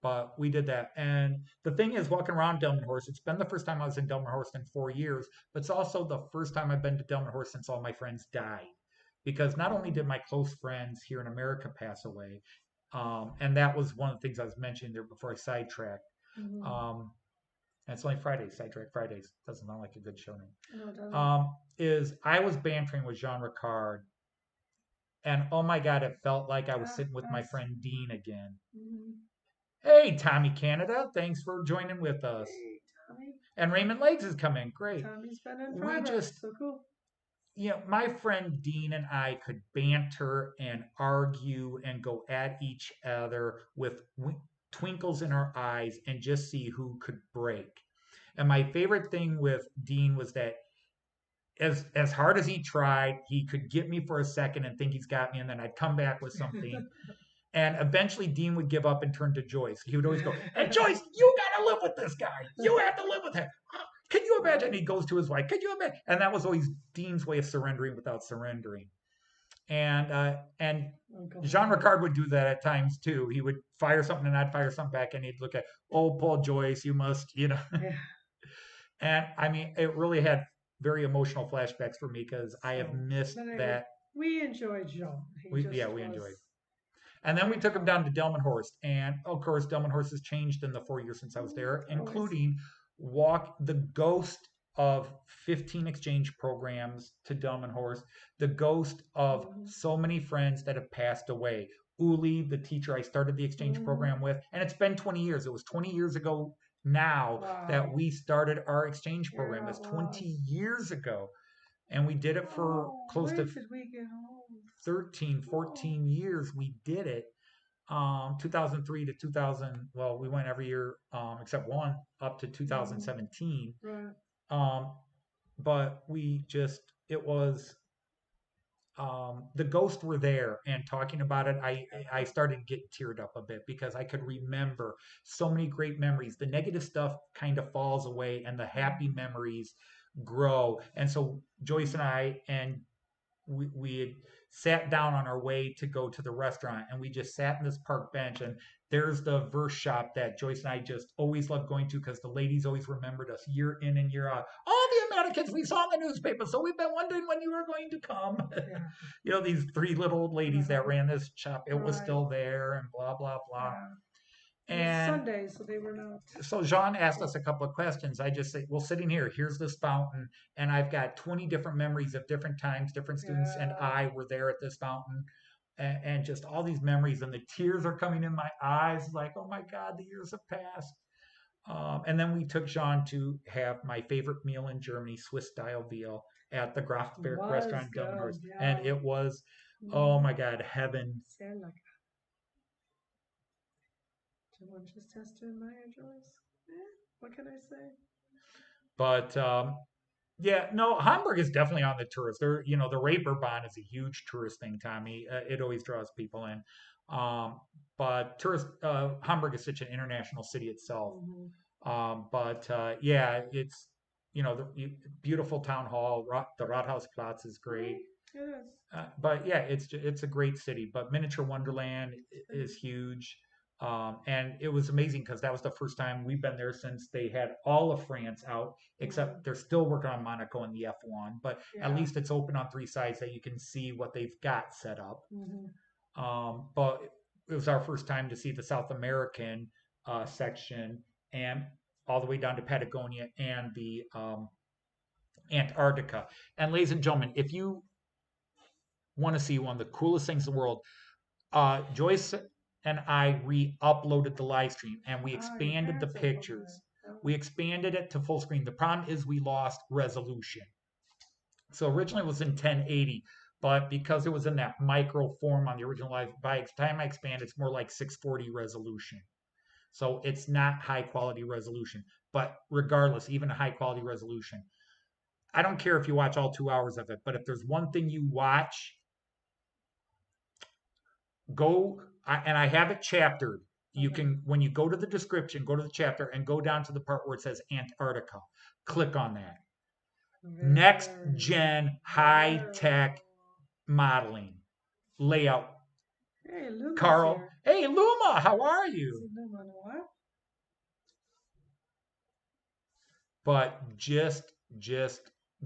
But we did that. And the thing is, walking around Delmenhorst, it's been the first time I was in Delmenhorst in 4 years, but it's also the first time I've been to Delmenhorst since all my friends died. Because not only did my close friends here in America pass away, and that was one of the things I was mentioning there before I sidetracked. And it's only Fridays, sidetrack Fridays. Doesn't sound like a good show name. No, it doesn't. Is I was bantering with Jean Ricard, and oh my God, it felt like I was sitting with my friend Dean again. Hey, Tommy Canada, thanks for joining with us. Hey, Tommy. And Raymond Legs is coming. Great. Tommy's been in Freiburg. So cool. My friend Dean and I could banter and argue and go at each other with twinkles in our eyes and just see who could break. And my favorite thing with Dean was that as hard as he tried, he could get me for a second and think he's got me, and then I'd come back with something. And eventually Dean would give up and turn to Joyce. He would always go, and Joyce, you got to live with this guy. You have to live with him. Can you imagine? He goes to his wife. Can you imagine? And that was always Dean's way of surrendering without surrendering. And Jean Ricard would do that at times too. He would fire something and I'd fire something back, and he'd look at, oh, Paul Joyce, you must, Yeah. And I mean, it really had very emotional flashbacks for me because I have missed But anyway, that. we enjoyed Jean. We enjoyed. And then we took him down to Delmenhorst, and of course, Delmenhorst has changed in the 4 years since I was there, including walk the ghost of 15 exchange programs to Delmenhorst, the ghost of so many friends that have passed away. Uli, the teacher I started the exchange program with, and it's been 20 years. It was 20 years ago now that we started our exchange program. It's 20 years ago. And we did it for close to 13, 14 years. We did it. 2003 to 2000. Well, we went every year except one up to 2017. Right. But we just, it was, the ghosts were there, and talking about it, I started getting teared up a bit because I could remember so many great memories. The negative stuff kind of falls away and the happy memories grow. And so Joyce and I, and we had sat down on our way to go to the restaurant, and we just sat in this park bench, and there's the verse shop that Joyce and I just always loved going to because the ladies always remembered us year in and year out. All the Americans we saw in the newspaper, so we've been wondering when you were going to come. Yeah. These three little old ladies that ran this shop, it was still there, and blah blah blah. Yeah. And Sundays, so they were not. So Jean asked us a couple of questions. I just say, well, sitting here, here's this fountain, and I've got 20 different memories of different times, different students, and I were there at this fountain, and just all these memories, and the tears are coming in my eyes, like, oh my God, the years have passed. And then we took Jean to have my favorite meal in Germany, Swiss style veal, at the Grafberg restaurant in Delmenhorst, and it was, oh my God, heaven. Someone just has to admire Joyce. What can I say? But yeah, no, Hamburg is definitely on the tourist. There, the Reeperbahn is a huge tourist thing, Tommy. It always draws people in. But Hamburg is such an international city itself. But yeah, it's the beautiful town hall. The Rathausplatz is great. It is. But yeah, it's a great city. But Miniature Wonderland is huge. And it was amazing because that was the first time we've been there since they had all of France out, except they're still working on Monaco and the F1. But at least it's open on three sides that you can see what they've got set up. But it was our first time to see the South American section, and all the way down to Patagonia and the Antarctica. And ladies and gentlemen, if you want to see one of the coolest things in the world, Joyce and I re-uploaded the live stream, and we expanded the pictures. We expanded it to full screen. The problem is we lost resolution. So originally it was in 1080, but because it was in that micro form on the original live, by the time I expand, it's more like 640 resolution. So it's not high quality resolution. But regardless, even a high quality resolution, I don't care if you watch all 2 hours of it, but if there's one thing you watch, and I have it chaptered. You can, when you go to the description, go to the chapter and go down to the part where it says Antarctica. Click on that. Next gen high tech modeling layout. Hey, Luma's Carl. here. Hey, Luma, how are you? Luma, what? But just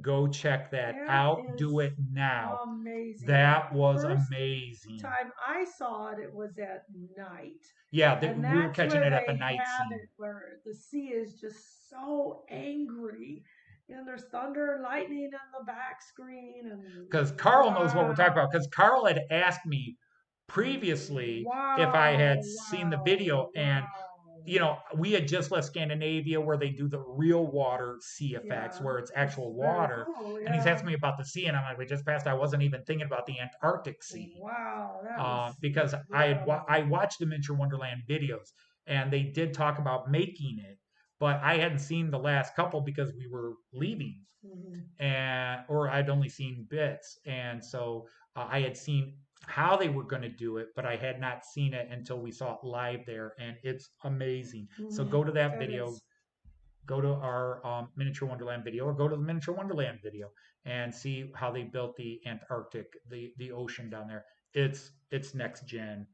go check that out. Do it now. Amazing. That was First amazing. Time I saw it, it was at night. Yeah, And we were catching where it at the they night have scene. it, where the sea is just so angry. And there's thunder and lightning on the back screen. Because Carl knows what we're talking about. Because Carl had asked me previously if I had seen the video, and we had just left Scandinavia where they do the real water sea effects, where it's actual water. Cool, and he's asking me about the sea, and I'm like, we just passed. I wasn't even thinking about the Antarctic Sea. Wow, that was because I watched the Miniature Wonderland videos, and they did talk about making it, but I hadn't seen the last couple because we were leaving, or I'd only seen bits, and so I had seen how they were going to do it, but I had not seen it until we saw it live there, and it's amazing. So go to that It video, is. go to our Miniature Wonderland video, or go to the Miniature Wonderland video and see how they built the Antarctic, the ocean down there. It's next gen.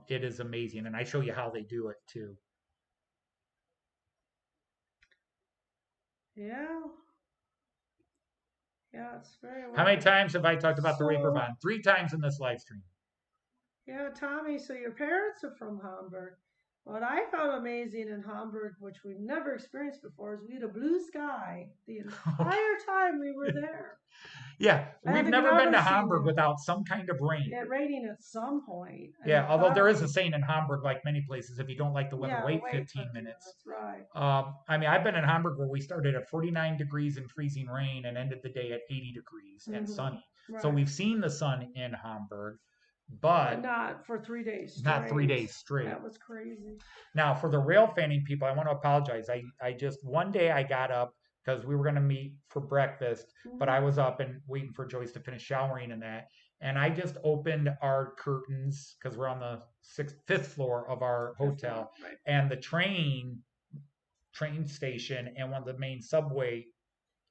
It is amazing, and I show you how they do it too. Yeah. Yeah, it's very How worth many it. times have I talked about the So, Reeperbahn? 3 times in this live stream. yeah, Tommy, so your parents are from Hamburg. What I found amazing in Hamburg, which we've never experienced before, is we had a blue sky the entire time we were there. Yeah, I don't we've think I've never been ever to seen Hamburg that. without some kind of rain. It raining at some point, Yeah, and although there is a cloudy. saying in Hamburg, like many places, if you don't like the weather, Yeah, wait wait 15 15 minutes. minutes, right. I mean, I've been in Hamburg where we started at 49 degrees and freezing rain and ended the day at 80 degrees and sunny. So Right. we've seen the sun in Hamburg, But but not for 3 days not 3 days straight. straight. That was crazy. Now, for the rail fanning people, I want to apologize. I just, one day I got up because we were going to meet for breakfast, but I was up and waiting for Joyce to finish showering and that. And I just opened our curtains because we're on the fifth floor of our hotel, Right. and the train station and one of the main subway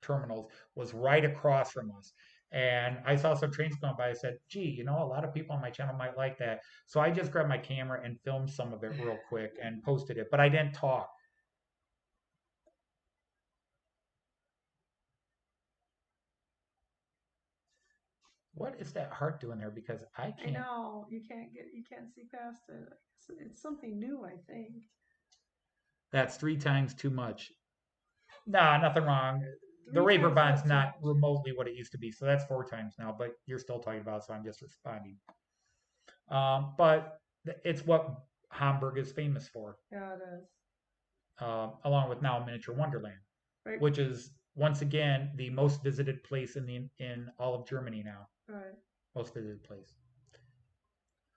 terminals was right across from us. And I saw some trains going by. I said, gee, a lot of people on my channel might like that. So I just grabbed my camera and filmed some of it real quick and posted it, but I didn't talk. What is that heart doing there? Because I I can't. know you can't see past it. It's something new, I think. That's 3 times too much. Nah, nothing wrong. The 3 times Raverbond's not too not much. remotely what it used to be, so that's 4 times now. But you're still talking about, it, so I'm just responding. But it's what Hamburg is famous for, Yeah, it is. along with now Miniature Wonderland, Right. which is once again the most visited place in all of Germany now. Right. Most visited place.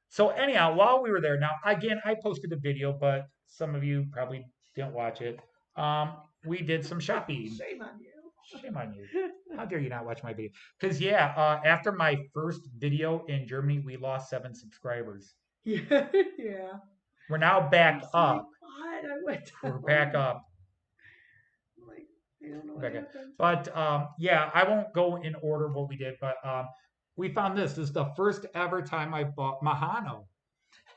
So anyhow, while we were there, now again, I posted a video, but some of you probably didn't watch it. We did some shopping. Shame on you. Shame on you. How dare you not watch my video? Because yeah, after my first video in Germany, we lost 7 subscribers. Yeah. Yeah. We're now back Like, up. what? I went We're down. back up. Like, I don't know what Back up. happened. But yeah, I won't go in order of what we did, but we found this. This is the first ever time I bought Mahano.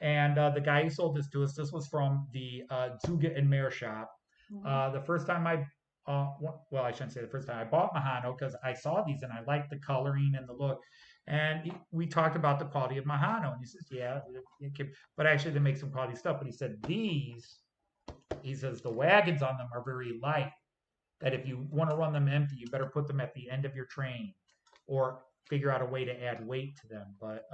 And the guy who sold this to us, this was from the Zuga and Mare shop. The first time well, I shouldn't say the first time I bought Mahano because I saw these and I liked the coloring and the look. And we talked about the quality of Mahano, and he says, "Yeah, but actually they make some quality stuff." But he said he says the wagons on them are very light. That if you want to run them empty, you better put them at the end of your train, or figure out a way to add weight to them. But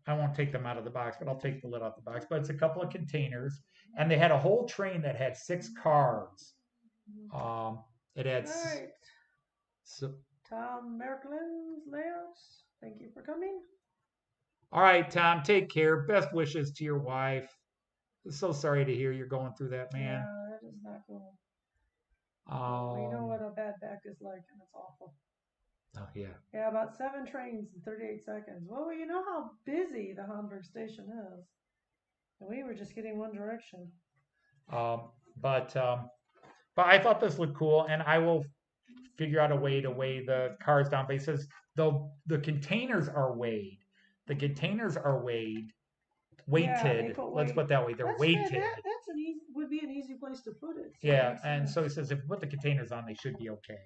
I won't take them out of the box, but I'll take the lid off the box. But it's a couple of containers, and they had a whole train that had 6 cards. It had Right. so. Tom Merklin's layouts. Thank you for coming. All right, Tom. Take care. Best wishes to your wife. So sorry to hear you're going through that, man. Yeah, that is not cool. We know what a bad back is like, and it's awful. Oh yeah. Yeah, about 7 trains in 38 seconds. Well, you know how busy the Hamburg station is. And we were just getting one direction. But I thought this looked cool, and I will figure out a way to weigh the cars down. But he says the containers are weighed. The containers are weighted. Yeah, Let's put it that way. They're weighted. That's would be an easy place to put it. So yeah, and so he says if you put the containers on, they should be okay.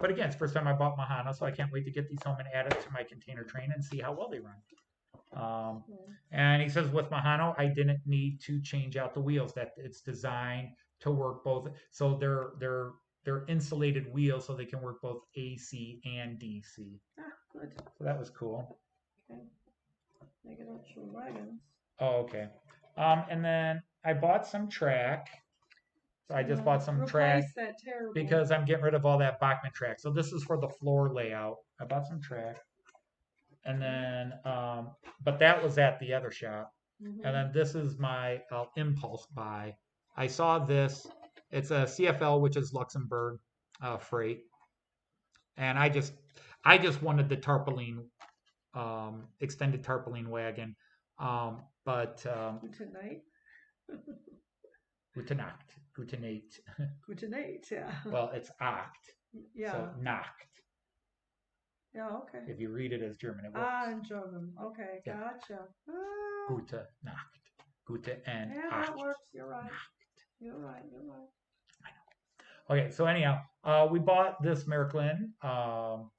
But again, it's the first time I bought Mahano, so I can't wait to get these home and add it to my container train and see how well they run. And he says with Mahano, I didn't need to change out the wheels. That it's designed to work both. So they're insulated wheels, so they can work both AC and DC. Good. So that was cool. Okay. Make it up to wagons. Oh, okay. And then I bought some track. So I just bought some track because I'm getting rid of all that Bachmann track. So this is for the floor layout. I bought some track. And then, but that was at the other shop. And then this is my impulse buy. I saw this. It's a CFL, which is Luxembourg freight. And I just wanted the tarpaulin, extended tarpaulin wagon. But Gute Night. Gute Nacht, Gute Nacht. Gute Night, yeah. Well, it's Acht, Yeah. so Nacht. Yeah, okay. If you read it as German, it works. In German. Okay, Yeah. gotcha. Gute Nacht. Gute and Yeah, Acht. that works. You're right. Nacht. You're right. You're right. Okay, so anyhow, we bought this Märklin.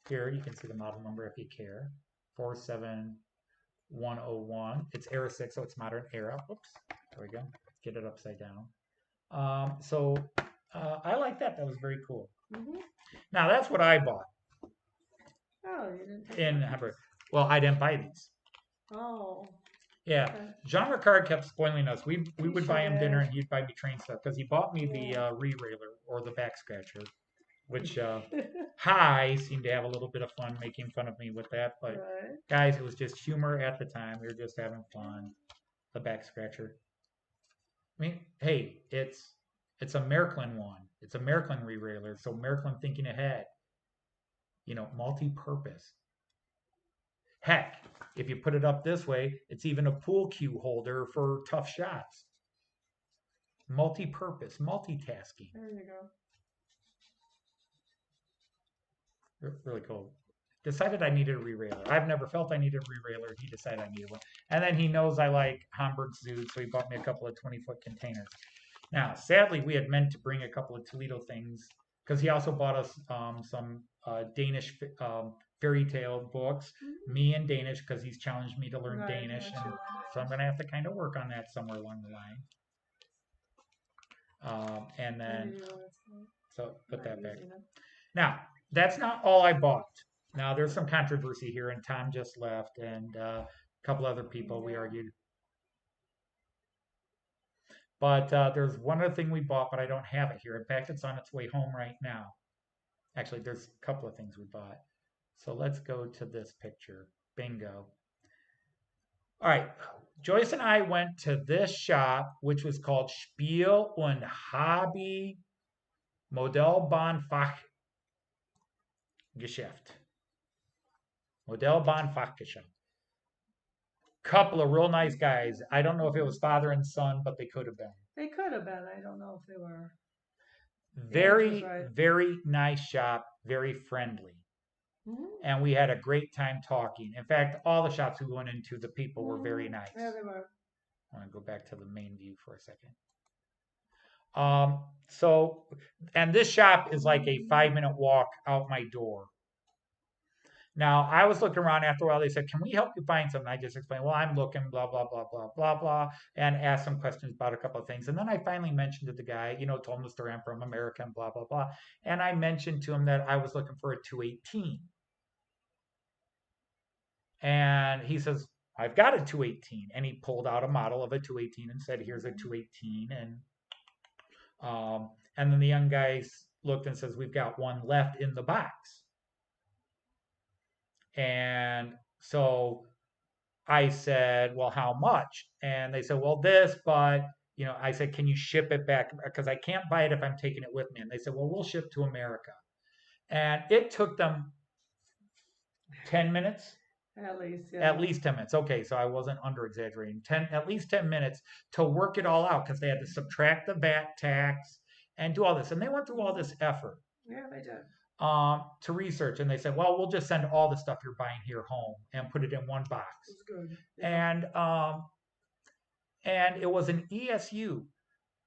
Here, you can see the model number if you care. 47101. It's era 6, so it's modern era. Oops, there we go. Let's get it upside down. So I like that. That was very cool. Mm-hmm. Now, that's what I bought Oh, you didn't take in that? Hamburg. Well, I didn't buy these. Oh. Yeah, Okay. Jean Ricard kept spoiling us. We would buy him dinner should. and he'd buy me train stuff because he bought me the Yeah. re-railer or the back scratcher, which Hi seemed to have a little bit of fun making fun of me with that. But Right. guys, it was just humor at the time. We were just having fun. The back scratcher. I mean, hey, it's a Märklin one. It's a Märklin re-railer, so Märklin thinking ahead. You know, multi-purpose. Heck, if you put it up this way, it's even a pool cue holder for tough shots. Multi-purpose, multitasking. There you go. Really cool. Decided I needed a re-railer. I've never felt I needed a re-railer. He decided I needed one. And then he knows I like Hamburg Zood, so he bought me a couple of 20-foot containers. Now, sadly, we had meant to bring a couple of Toledo things because he also bought us some Danish fairy tale books. Me in Danish because he's challenged me to learn Right, Danish, yeah, and sure. so I'm going to have to kind of work on that somewhere along the line. And then, so put that back. Now, that's not all I bought. Now, there's some controversy here, and Tom just left, and a couple other people we argued. But there's one other thing we bought, but I don't have it here. In fact, it's on its way home right now. Actually, there's a couple of things we bought. So let's go to this picture. Bingo. All right. Joyce and I went to this shop, which was called Spiel und Hobby Modellbahnfachgeschäft. Modellbahnfachgeschäft. Couple of real nice guys. I don't know if it was father and son, but they could have been. They could have been. I don't know if they were. Very, right. very nice shop. Very friendly. Mm-hmm. And we had a great time talking. In fact, all the shops we went into, the people were very nice. Yeah, they were. I want to go back to the main view for a second. And this shop is like a 5-minute walk out my door. Now, I was looking around after a while. They said, can we help you find something? I just explained, well, I'm looking, blah, blah, blah, blah, blah, blah, and asked some questions about a couple of things. And then I finally mentioned to the guy, told him the story, I'm from America, and blah, blah, blah. And I mentioned to him that I was looking for a 218. And he says, I've got a 218. And he pulled out a model of a 218 and said, here's a 218. And then the young guy looked and says, we've got one left in the box. And so I said, well, how much? And they said, well, this, but, I said, can you ship it back? Because I can't buy it if I'm taking it with me. And they said, well, we'll ship to America. And it took them 10 minutes. At least, yeah. At least 10 minutes. Okay, so I wasn't under exaggerating. At least 10 minutes to work it all out because they had to subtract the VAT tax and do all this. And they went through all this effort. Yeah, they did. To research, and they said, well, we'll just send all the stuff you're buying here home and put it in one box. It's good. Yeah. And it was an ESU.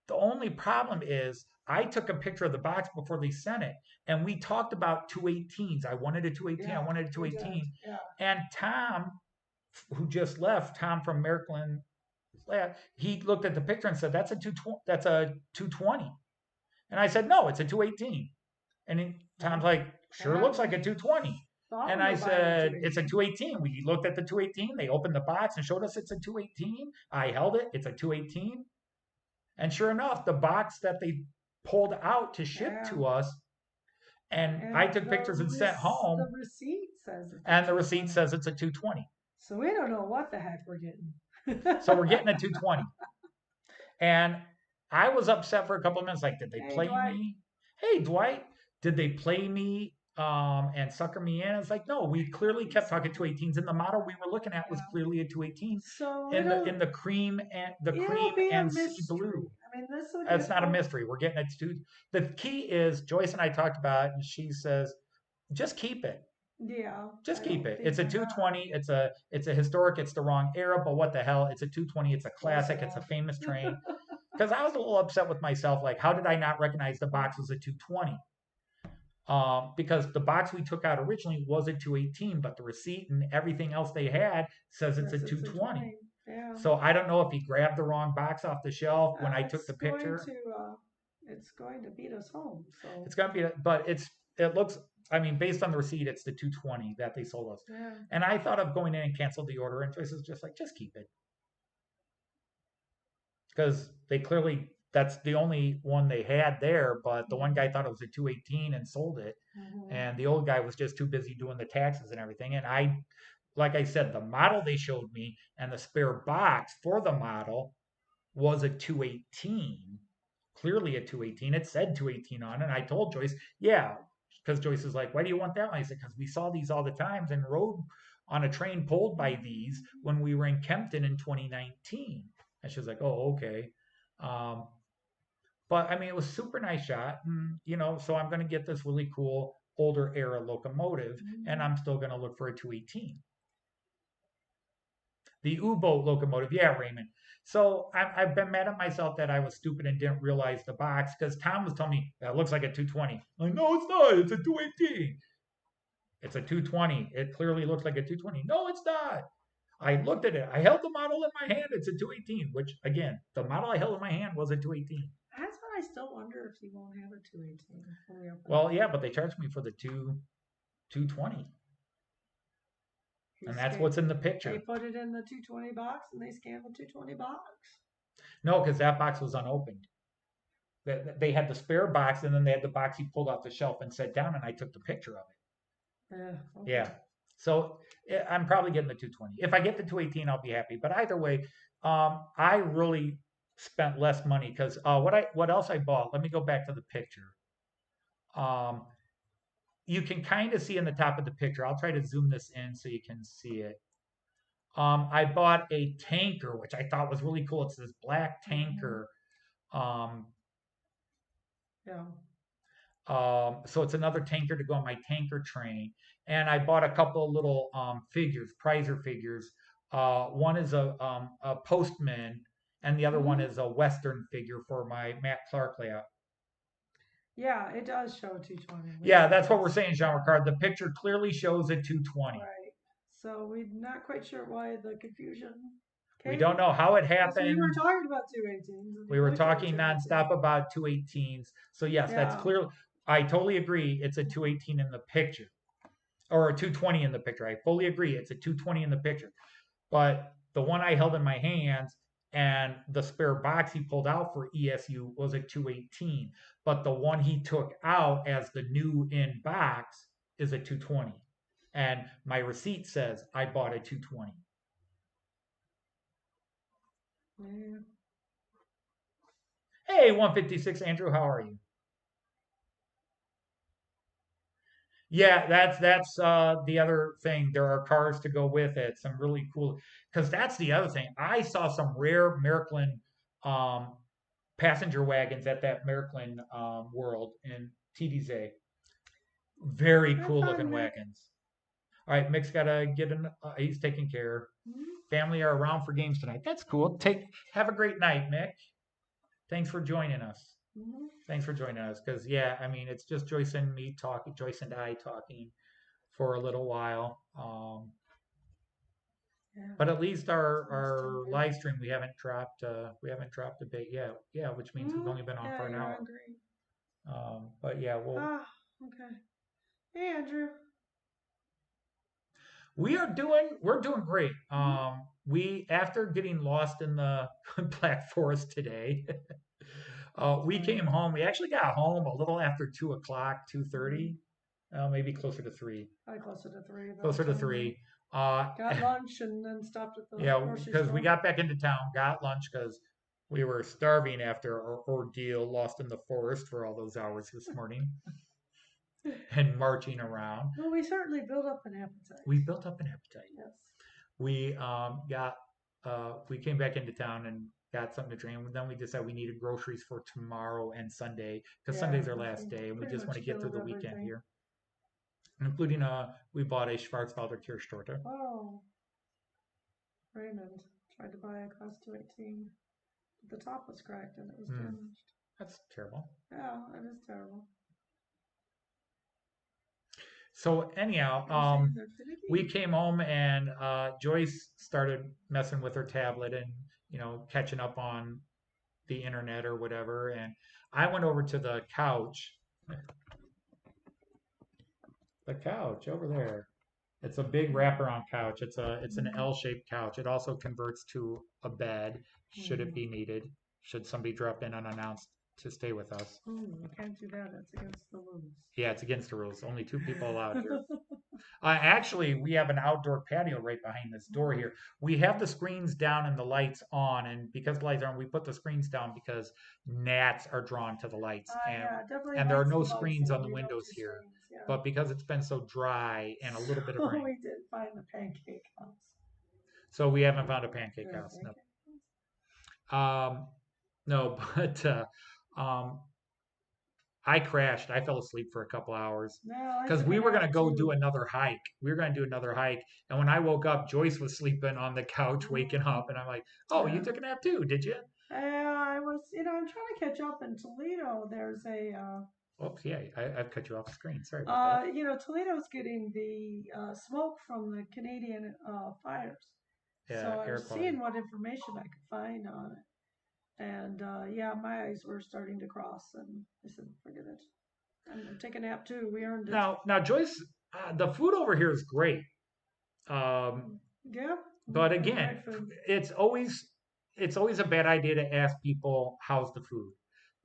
The only problem is I took a picture of the box before they sent it, and we talked about 218s. I wanted a 218. Yeah, I wanted a 218. Yeah. And Tom, who just left, Tom from Märklin, he looked at the picture and said, that's a 220. And I said, no, it's a 218. And Tom's like, sure looks like a 220. And I said, it's a 218. We looked at the 218. They opened the box and showed us it's a 218. I held it. It's a 218. And sure enough, the box that they pulled out to ship to us, and I took pictures and sent home. The receipt says it's and the receipt says it's a 220. So we don't know what the heck we're getting. So we're getting a 220. And I was upset for a couple of minutes. Like, did they play Dwight. me? Hey, Dwight. Did they play me and sucker me in. It's like, no, we clearly kept talking 218s, and the model we were looking at was Yeah. clearly a 218 So in the cream it'll be a sea blue. mystery. I mean, this will It's get not a more. mystery. We're getting it to the key is Joyce and I talked about it, and she says, just keep it. Yeah, Just I keep don't it. think It's a we're not. 220. It's a historic. It's the wrong era, but what the hell? It's a 220. It's a Close classic. It's a enough. famous train. Because I was a little upset with myself. Like, how did I not recognize the box was a 220? Because the box we took out originally was a 218, but the receipt and everything else they had says it's a Yes, it's a 220. 20. Yeah. So I don't know if he grabbed the wrong box off the shelf when I took It's the going picture. to it's going to beat us home. So It's gonna be, but it looks. I mean, based on the receipt, it's the 220 that they sold us. yeah. And I thought of going in and cancel the order, and Joyce is just like, just keep it, because they clearly that's the only one they had there. But the one guy thought it was a 218 and sold it, Mm-hmm. and the old guy was just too busy doing the taxes and everything. And I, like I said, the model they showed me and the spare box for the model was a 218, clearly a 218. It said 218 on it. And I told Joyce, yeah, because Joyce is like, why do you want that one? I said, because we saw these all the times and rode on a train pulled by these when we were in Kempton in 2019. And she's like, oh, okay. Um, but I mean, it was super nice shot. And, so I'm going to get this really cool older era locomotive, and I'm still going to look for a 218. The U-boat locomotive, yeah, Raymond. So I've been mad at myself that I was stupid and didn't realize the box because Tom was telling me that looks like a 220. I'm like, no, it's not. It's a 218. It's a 220. It clearly looks like a 220. No, it's not. I looked at it. I held the model in my hand. It's a 218, which again, the model I held in my hand was a 218. That's what I still wonder if he won't have a 218 when we open Well, it. yeah, but they charged me for the 220, He and that's scanned, what's in the they picture. put it in the 220 box and they scanned the 220 box. No, because that box was unopened. They had the spare box, and then they had the box he pulled off the shelf and set down, and I took the picture of it. Yeah. Okay. Yeah. So I'm probably getting the 220. If I get the 218, I'll be happy. But either way, I really spent less money because what else I bought? Let me go back to the picture. Um, you can kind of see in the top of the picture. I'll try to zoom this in so you can see it. I bought a tanker, which I thought was really cool. It's this black tanker. Yeah. So it's another tanker to go on my tanker train. And I bought a couple of little figures, prizer figures. One is a postman, and the other one is a Western figure for my Matt Clark layout. Yeah, it does show 220. Yeah, that's what we're saying, Jean Ricard. The picture clearly shows a 220. Right. So we're not quite sure why the confusion We came. don't know how it Because happened. we were talking about 218s. We were talking nonstop about 218s. So yes, that's Yeah. clear. I totally agree. It's a 218 in the picture, or a 220 in the picture. I fully agree. It's a 220 in the picture. But the one I held in my hands and the spare box he pulled out for ESU was a 218. But the one he took out as the new in box is a 220. And my receipt says I bought a 220. Yeah. Hey, 156 Andrew, how are you? Yeah, that's the other thing. There are cars to go with it. Some really cool, because that's the other thing. I saw some rare Märklin um, passenger wagons at that Märklin World in TDZ. Very Have cool fun, looking Mick. wagons. All right, Mick's gotta get in. He's taking care. Family are around for games tonight. That's cool. Have a great night, Mick. Thanks for joining us. Mm-hmm. Thanks for joining us. Because yeah, I mean, it's just Joyce and me talking, Joyce and I talking for a little while. Yeah. But at least our Sounds good. live stream we haven't dropped a bit yet. Yeah, which means we've only been on Yeah, for an you're hour. hungry. But yeah, Okay. Hey, Andrew. we're doing great. We after getting lost in the Black Forest today, we came home. We actually got home a little after 2:00, 2:30, maybe closer to 3. Probably closer to 3. by the Closer to time we 3. Got lunch and then stopped at the Yeah, grocery because we store. got back into town, got lunch because we were starving after our ordeal, lost in the forest for all those hours this morning. and marching around. Well, we certainly built up an appetite. We built up an appetite. Yes. We came back into town and got something to drink. And then we decided we needed groceries for tomorrow and Sunday because Sunday's our last day, and we pretty just want to much get through the filled weekend everything. here. Including we bought a Schwarzwälder Kirschtorte. Oh, Raymond tried to buy a class 218. The top was cracked and it was damaged. That's terrible. Yeah, it is terrible. So anyhow, we came home and Joyce started messing with her tablet and catching up on the internet or whatever. And I went over to the couch. The couch over there. It's a big wraparound couch. It's an L-shaped couch. It also converts to a bed should it be needed. Should somebody drop in unannounced to stay with us. You can't do that. That's against the rules. Yeah, it's against the rules. Only 2 people allowed here. Actually, we have an outdoor patio right behind this door here. We have the screens down and the lights on, and because the lights are on, we put the screens down because gnats are drawn to the lights. Definitely. And there are no lights screens on the we don't windows do here. screens, yeah. But because it's been so dry and a little bit of rain. We did find the pancake house. So we haven't found a pancake house. No. No, but I crashed. I fell asleep for a couple hours because we were going to go do another hike. We were going to do another hike. And when I woke up, Joyce was sleeping on the couch, waking up. And I'm like, oh, you took a nap too, did you? I was, I'm trying to catch up in Toledo. There's a... Oops, yeah, I've cut you off the screen. Sorry about that. Toledo's getting the smoke from the Canadian fires. Yeah, so I air was quality. seeing what information I could find on it. And my eyes were starting to cross, and I said, "Forget it. I'm gonna take a nap too. We earned it." Now, Joyce, the food over here is great. Yeah. But again, it's always a bad idea to ask people how's the food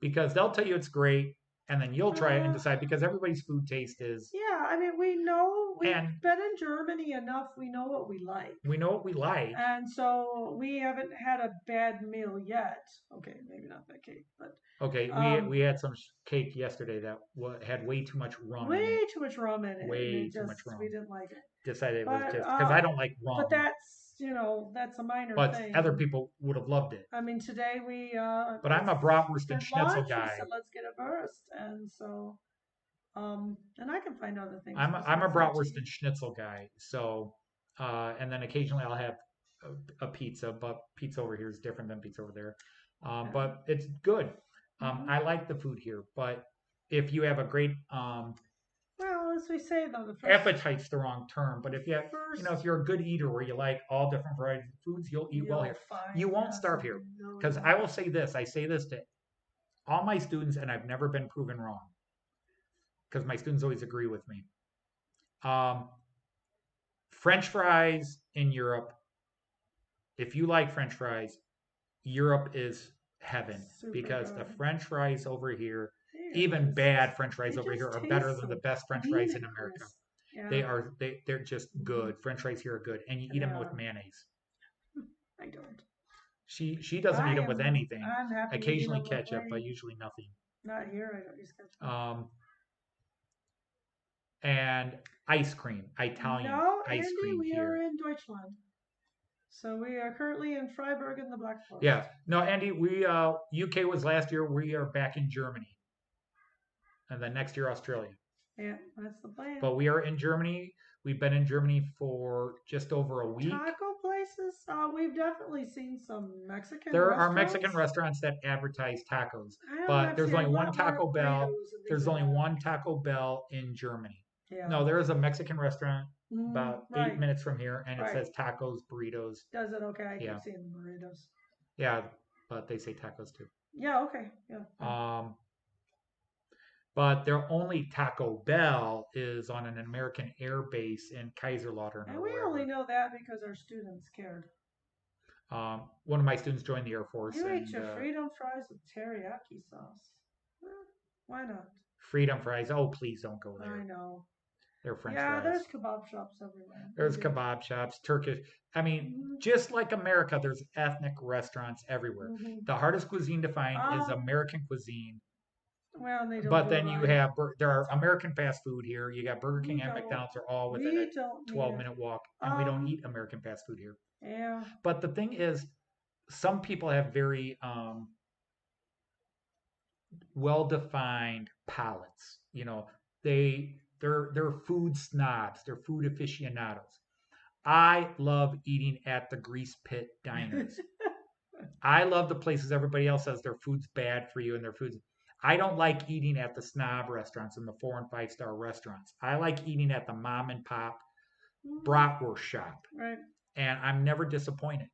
because they'll tell you it's great, and then you'll try it and decide because everybody's food taste is. Yeah, I mean, we know we've been in Germany enough. We know what we like. We know what we like. And so we haven't had a bad meal yet. Okay, maybe not that cake, but okay, we had some cake yesterday that had way too much rum. Way too much rum in it. Way too much rum. We didn't like it. Decided it was just because I don't like rum. But that's a minor thing. But other people would have loved it. I mean, today we. But I'm a bratwurst and schnitzel guy. So let's get a burst, and so. And I can find other things. I'm a bratwurst and schnitzel guy. So, and then occasionally I'll have a pizza, but pizza over here is different than pizza over there. But it's good. I like the food here, but if you have a great well, as we say though, appetite's the wrong term, but if you have, if you're a good eater where you like all different varieties of foods, you'll eat well here. You won't starve here, because I will say this. I say this to all my students, and I've never been proven wrong, because my students always agree with me. French fries in Europe. If you like French fries, Europe is heaven because the French fries over here. Even bad French fries over here are better than the best French fries in America. Yeah. They're just good. French fries here are good, and you eat them with mayonnaise. I don't. She doesn't eat them with anything. Occasionally ketchup, but usually nothing. Not here. I don't use ketchup. And ice cream, Italian ice cream we here. are in Deutschland. So we are currently in Freiburg in the Black Forest. Yeah. No, Andy, we UK was last year. We are back in Germany. And then next year, Australia. Yeah, that's the plan. But we are in Germany. We've been in Germany for just over a week. Taco places? We've definitely seen some Mexican There restaurants. are Mexican restaurants that advertise tacos. But there's only one Taco Bell. There's only one Taco Bell in Germany. Yeah. No, there is a Mexican restaurant about 8 minutes from here, and it says tacos, burritos. Does it? Okay, I keep seeing the burritos. Yeah, but they say tacos too. Yeah, okay. Yeah. But their only Taco Bell is on an American air base in Kaiserslautern. And we only know that because our students cared. One of my students joined the Air Force. You ate your freedom fries with teriyaki sauce. Well, why not? Freedom fries. Oh, please don't go there. I know. They're French fries. Yeah, there's kebab shops everywhere. There's kebab shops, Turkish. I mean, just like America, there's ethnic restaurants everywhere. The hardest cuisine to find is American cuisine. Well, they don't But do it then you right. have there are American fast food here. You got Burger We King and don't. McDonald's are all within a We don't need it. 12-minute walk, and we don't Um, eat American fast food here. yeah. But the thing is, some people have very well-defined palates. You know, they're food snobs. They're food aficionados. I love eating at the grease pit diners. I love the places everybody else says their food's bad for you and their food's. I don't like eating at the snob restaurants and the 4 and 5 star restaurants. I like eating at the mom and pop Mhm. bratwurst shop, Right. and I'm never disappointed.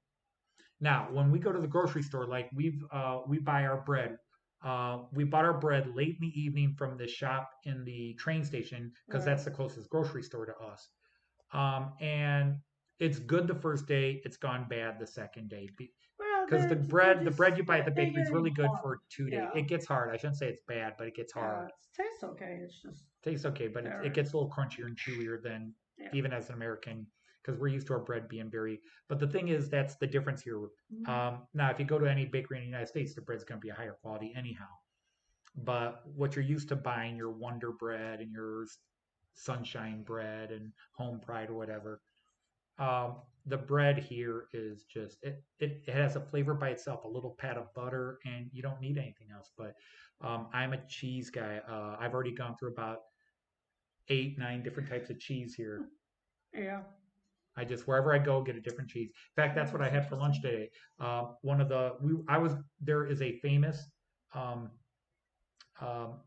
Now, when we go to the grocery store, like we buy our bread. We bought our bread late in the evening from the shop in the train station because Right. that's the closest grocery store to us. And it's good the first day. It's gone bad the second day Well, because they're the just bread you buy at the they're bakery is really getting good hard. for 2 days. Yeah. It gets hard. I shouldn't say it's bad, but it gets Yeah. hard. It tastes okay. It's just Tastes okay, but it very. gets a little crunchier and chewier than Yeah. even as an American because we're used to our bread being very. But the thing is, that's the difference here. Mhm. Now, if you go to any bakery in the United States, the bread's going to be a higher quality anyhow. But what you're used to buying, your Wonder Bread and your Sunshine Bread and Home Pride or whatever, the bread here is just it has a flavor by itself, a little pat of butter, and you don't need anything else. But I'm a cheese guy. I've already gone through about 8, 9 different types of cheese here. Yeah. I just wherever I go get a different cheese. In fact, that's what I That's had for lunch interesting. today. One of the we I was there is a famous um, um,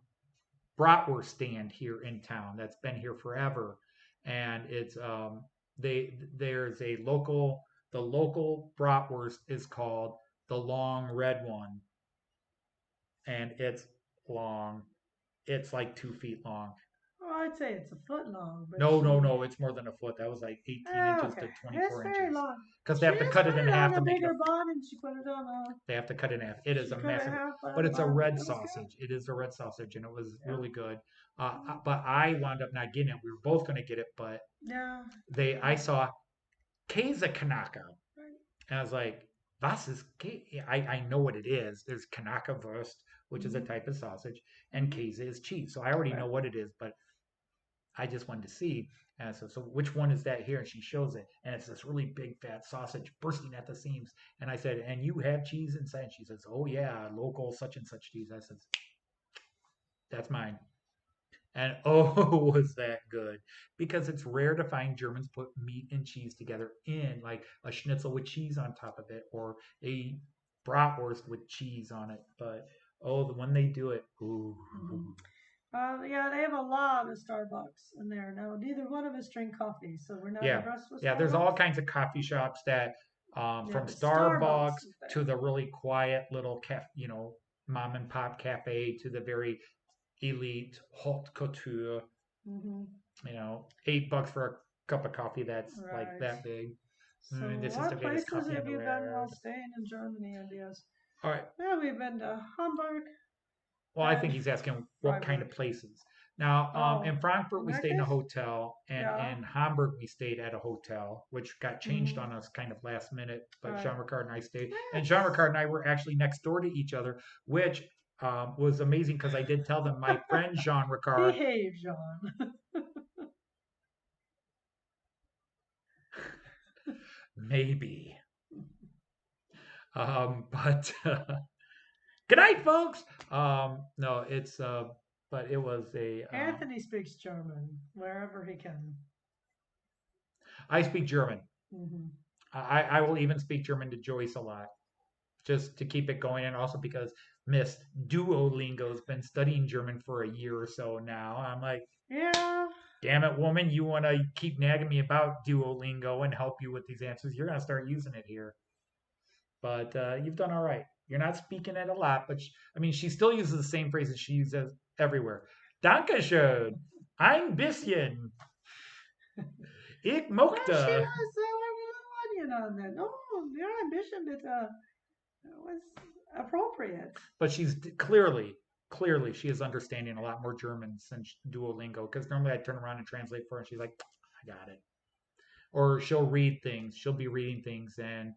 bratwurst stand here in town that's been here forever, and it's there's a local the local bratwurst is called the long red one, and it's long. It's like 2 feet long. Well, I'd say it's a foot long, but No, no, she. no. It's more than a foot. That was like 18 inches Okay. to It's 24 very inches. long. Because they She have to just cut put it in it half on to a make it a. bigger bun, and she put it on a. They have to cut it in half. It is She a cut it massive, half on but a it's a bun. red It was good. sausage. It is a red sausage, and it was Yeah. really good. But I wound up not getting it. We were both going to get it, but Yeah. I saw Käse Kanaka, Right. and I was like, "Was ist Käse?" I know what it is. There's Kanaka Wurst, which is a Mm-hmm. type of sausage, and Mm-hmm. Käse is cheese. So I already Right. know what it is, but I just wanted to see. And so which one is that here? And she shows it, and it's this really big fat sausage bursting at the seams. And I said, "And you have cheese inside?" And she says, "Oh yeah, local such and such cheese." I said, "That's mine." And oh, was that good? Because it's rare to find Germans put meat and cheese together in like a schnitzel with cheese on top of it, or a bratwurst with cheese on it. But oh, when they do it, ooh. Mm-hmm. Yeah, they have a lot of Starbucks in there. Now, neither one of us drink coffee, so we're not Yeah, impressed with yeah. There's all Starbucks. kinds of coffee shops that, Yeah, from but Starbucks Starbucks is to there. the really quiet little mom and pop cafe to the very elite haute couture. Mm-hmm. $8 for a cup of coffee that's like Right. that big. So, This is the what greatest places coffee in have the you been while world. staying in Germany, Indias? All right. Well, we've been to Hamburg Well, I think and he's asking what kind Freiburg. of places. Now, Oh, in Frankfurt, in we that stayed in a case? hotel, and Yeah. in Hamburg, we stayed at a hotel, which got changed Mm-hmm. on us kind of last minute. But Right. Jean Ricard and I stayed, and Jean Yes. Ricard and I were actually next door to each other, which was amazing because I did tell them my friend Jean Ricard, Behave, John. maybe. But good night, folks. No, it's but it was a. Anthony speaks German wherever he can. I speak German. Mm-hmm. I will even speak German to Joyce a lot, just to keep it going, and also because Miss Duolingo's been studying German for a year or so now. I'm like, Yeah. damn it, woman, you want to keep nagging me about Duolingo and help you with these answers? You're gonna start using it here. But you've done all right. You're not speaking it a lot, but I mean, she still uses the same phrases she uses everywhere. Dankeschön, ein bisschen, ich Well, she möchte. was a little onion on that. No, your ambition was appropriate. But she's clearly she is understanding a lot more German since Duolingo. Because normally I turn around and translate for her, and she's like, "I got it." Or she'll read things. She'll be reading things, and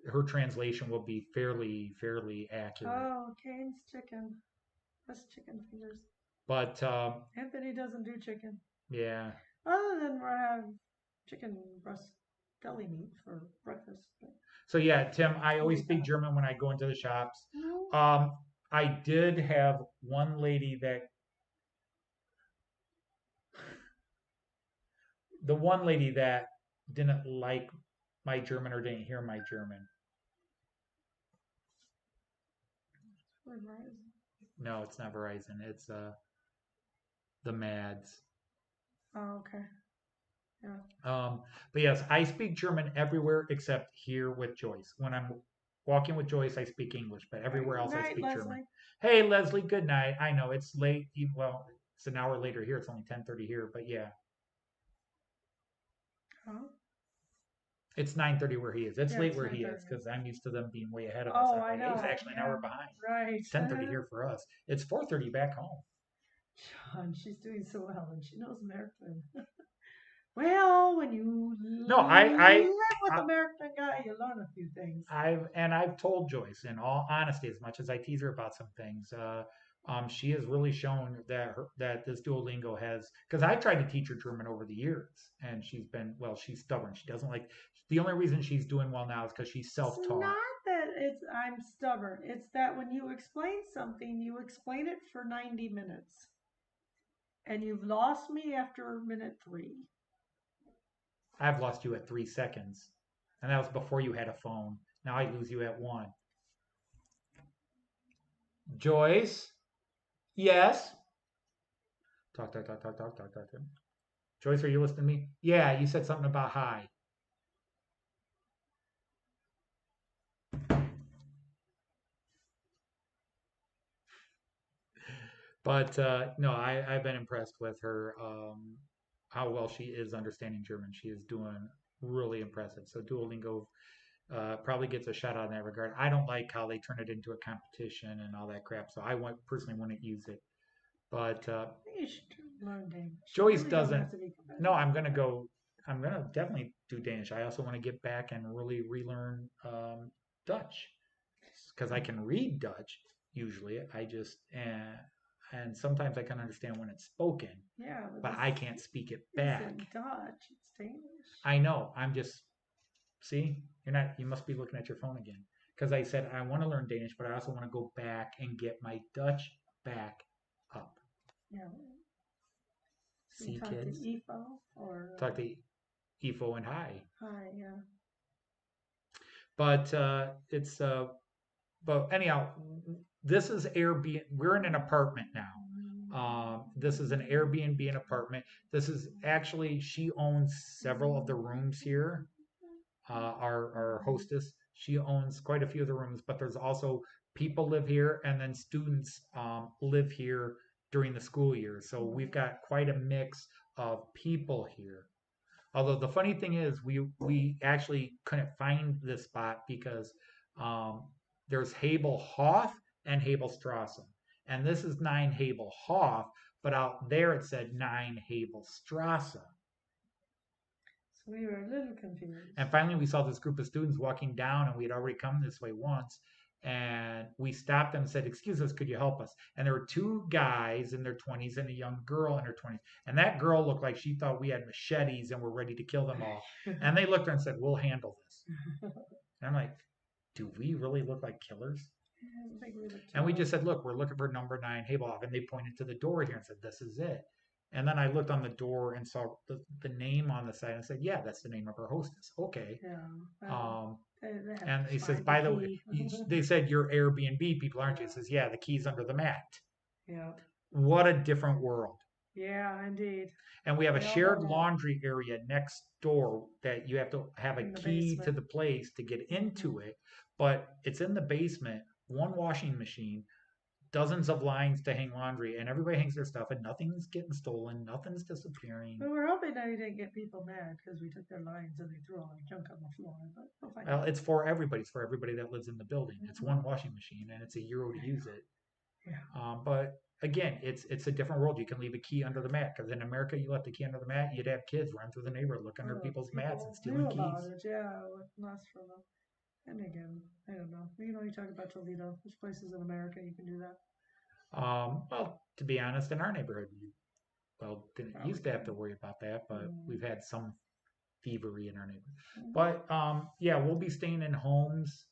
her translation will be fairly accurate. Oh, Kane's chicken. That's chicken fingers. But Anthony doesn't do chicken. yeah. Other than we're having chicken breast deli meat for breakfast. But So yeah, Tim, I we'll always eat speak that. German when I go into the shops. No. Um, I did have one lady that the one lady that didn't like my German or didn't hear my German. Verizon. No, it's not Verizon. It's the Mads. Oh, okay. Yeah. But yes, I speak German everywhere except here with Joyce. When I'm walking with Joyce, I speak English, but everywhere Good else I night, speak German. Leslie. Hey, Leslie, good night. I know it's late. Well, it's an hour later here. It's only 10:30 here, but yeah, Huh? it's 9:30 where he is. It's Yeah, late it's where he is 9:30. because I'm used to them being way ahead of us. Oh, I'm I like, hey, he's know. actually an Yeah. hour behind. Right. It's 10:30 here for us. It's 4:30 back home. John, she's doing so well, and she knows American. Well, when you No, live with American guy, you learn a few things. I've told Joyce, in all honesty, as much as I tease her about some things, she has really shown that this Duolingo has. Because I tried to teach her German over the years, and she's stubborn. She doesn't like. The only reason she's doing well now is because she's It's self-taught. not that I'm stubborn. It's that when you explain something, you explain it for 90 minutes. And you've lost me after minute 3. I've lost you at 3 seconds, and that was before you had a phone. Now I lose you at one. Joyce, yes. Talk, talk, talk, talk, talk, talk, talk. Joyce, are you listening to me? Yeah, you said something about hi. But no, I've been impressed with her, how well she is understanding German. She is doing really impressive. So Duolingo probably gets a shout out in that regard. I don't like how they turn it into a competition and all that crap. So personally wouldn't use it. But I think you should learn Danish. Joyce You really don't doesn't. have to be competitive. No, I'm gonna go. I'm gonna definitely do Danish. I also want to get back and really relearn Dutch because I can read Dutch usually. And sometimes I can understand when it's spoken, Yeah, but I can't speak it this back. isn't Dutch. It's Danish. I know. See, you're not. You must be looking at your phone again because I said I want to learn Danish, but I also want to go back and get my Dutch back up. Yeah. So See, you talk kids. to Ifo or Talk to Ifo and Hi. Hi, yeah. But but anyhow, this is Airbnb. We're in an apartment now. This is an Airbnb apartment. This is actually, she owns several of the rooms here. Our hostess, she owns quite a few of the rooms, but there's also people live here, and then students live here during the school year. So we've got quite a mix of people here. Although the funny thing is, we actually couldn't find this spot because um, there's Habelhof and Habelstrasse, and this is 9 Habelhof, but out there it said 9 Habelstrasse. So we were a little confused. And finally, we saw this group of students walking down, and we had already come this way once. And we stopped them and said, "Excuse us, could you help us?" And there were 2 guys in their 20s and a young girl in her 20s. And that girl looked like she thought we had machetes and were ready to kill them all. And they looked at her and said, "We'll handle this." And I'm like, do we really look like killers? I think we And we just said, "Look, we're looking for number 9 Habelhof." And they pointed to the door here and said, "This is it." And then I looked on the door and saw the name on the side and said, "Yeah, that's the name of our hostess." Okay. Yeah. They And he says, find "By the the way, key. they said you're Airbnb people, aren't you?" He says, "Yeah, the key's under the mat." Yeah. What a different world. Yeah, indeed. And we have a We all shared know that. laundry area next door that you have to have a In the key to basement. the place to get into it. But it's in the basement, one washing machine, dozens of lines to hang laundry, and everybody hangs their stuff, and nothing's getting stolen, nothing's disappearing. We were hoping that he didn't get people mad because we took their lines and they threw all their junk on the floor. But we'll find Well, out. it's for everybody. It's for everybody that lives in the building. It's one washing machine, and it's €1 to use it. Yeah. But again, it's a different world. You can leave a key under the mat because in America, you left a key under the mat, you'd have kids run through the neighborhood, looking under people's mats and stealing knew about keys. it, yeah, it wouldn't last for long. And again, I don't know. You talk about Toledo. There's places in America you can do that. Well, to be honest, in our neighborhood, didn't Probably used to have to couldn't. worry about that, but Mm. we've had some thievery in our neighborhood. Mhm. But yeah, we'll be staying in homes.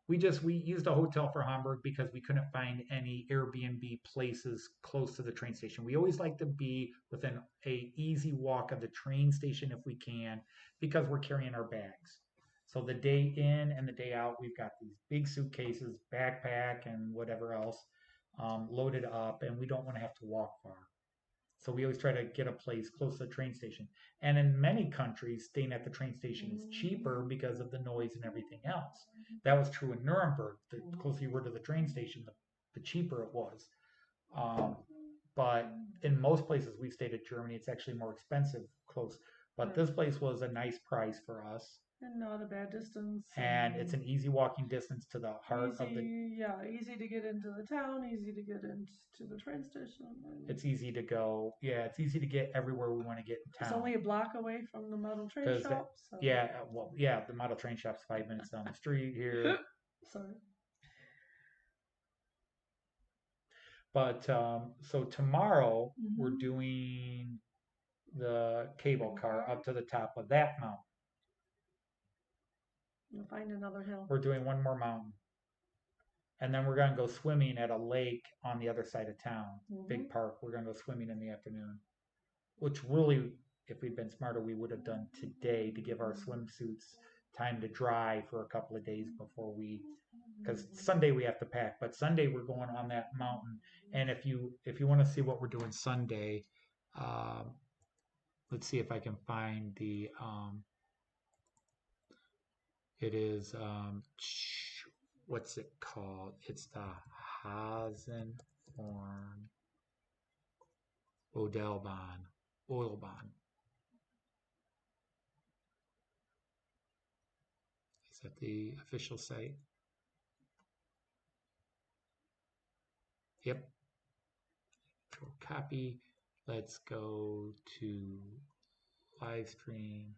We used a hotel for Hamburg because we couldn't find any Airbnb places close to the train station. We always like to be within a easy walk of the train station if we can, because we're carrying our bags. So the day in and the day out, we've got these big suitcases, backpack, and whatever else loaded up, and we don't want to have to walk far. So we always try to get a place close to the train station. And in many countries, staying at the train station is cheaper because of the noise and everything else. That was true in Nuremberg. The closer you were to the train station, the cheaper it was. Um, but in most places we've stayed at Germany, it's actually more expensive close. But this place was a nice price for us. And not a bad distance. And it's an easy walking distance to the heart of the. Yeah, easy to get into the town, easy to get into the train station. It's easy to go. Yeah, it's easy to get everywhere we want to get in It's town. only a block away from the model train shop. So. Yeah, well, yeah, the model train shop's 5 minutes down the street here. Sorry. But so tomorrow we're doing the cable car up to the top of that mountain. We'll find another hill. We're doing one more mountain. And then we're going to go swimming at a lake on the other side of town, big park. We're going to go swimming in the afternoon, which really, if we'd been smarter, we would have done today to give our swimsuits time to dry for a couple of days before because Sunday we have to pack, but Sunday we're going on that mountain. And if you want to see what we're doing Sunday, let's see if I can find the it is what's it called? It's the Hasenhorn Odelbahn. Is that the official site? Yep. Copy. Let's go to live stream.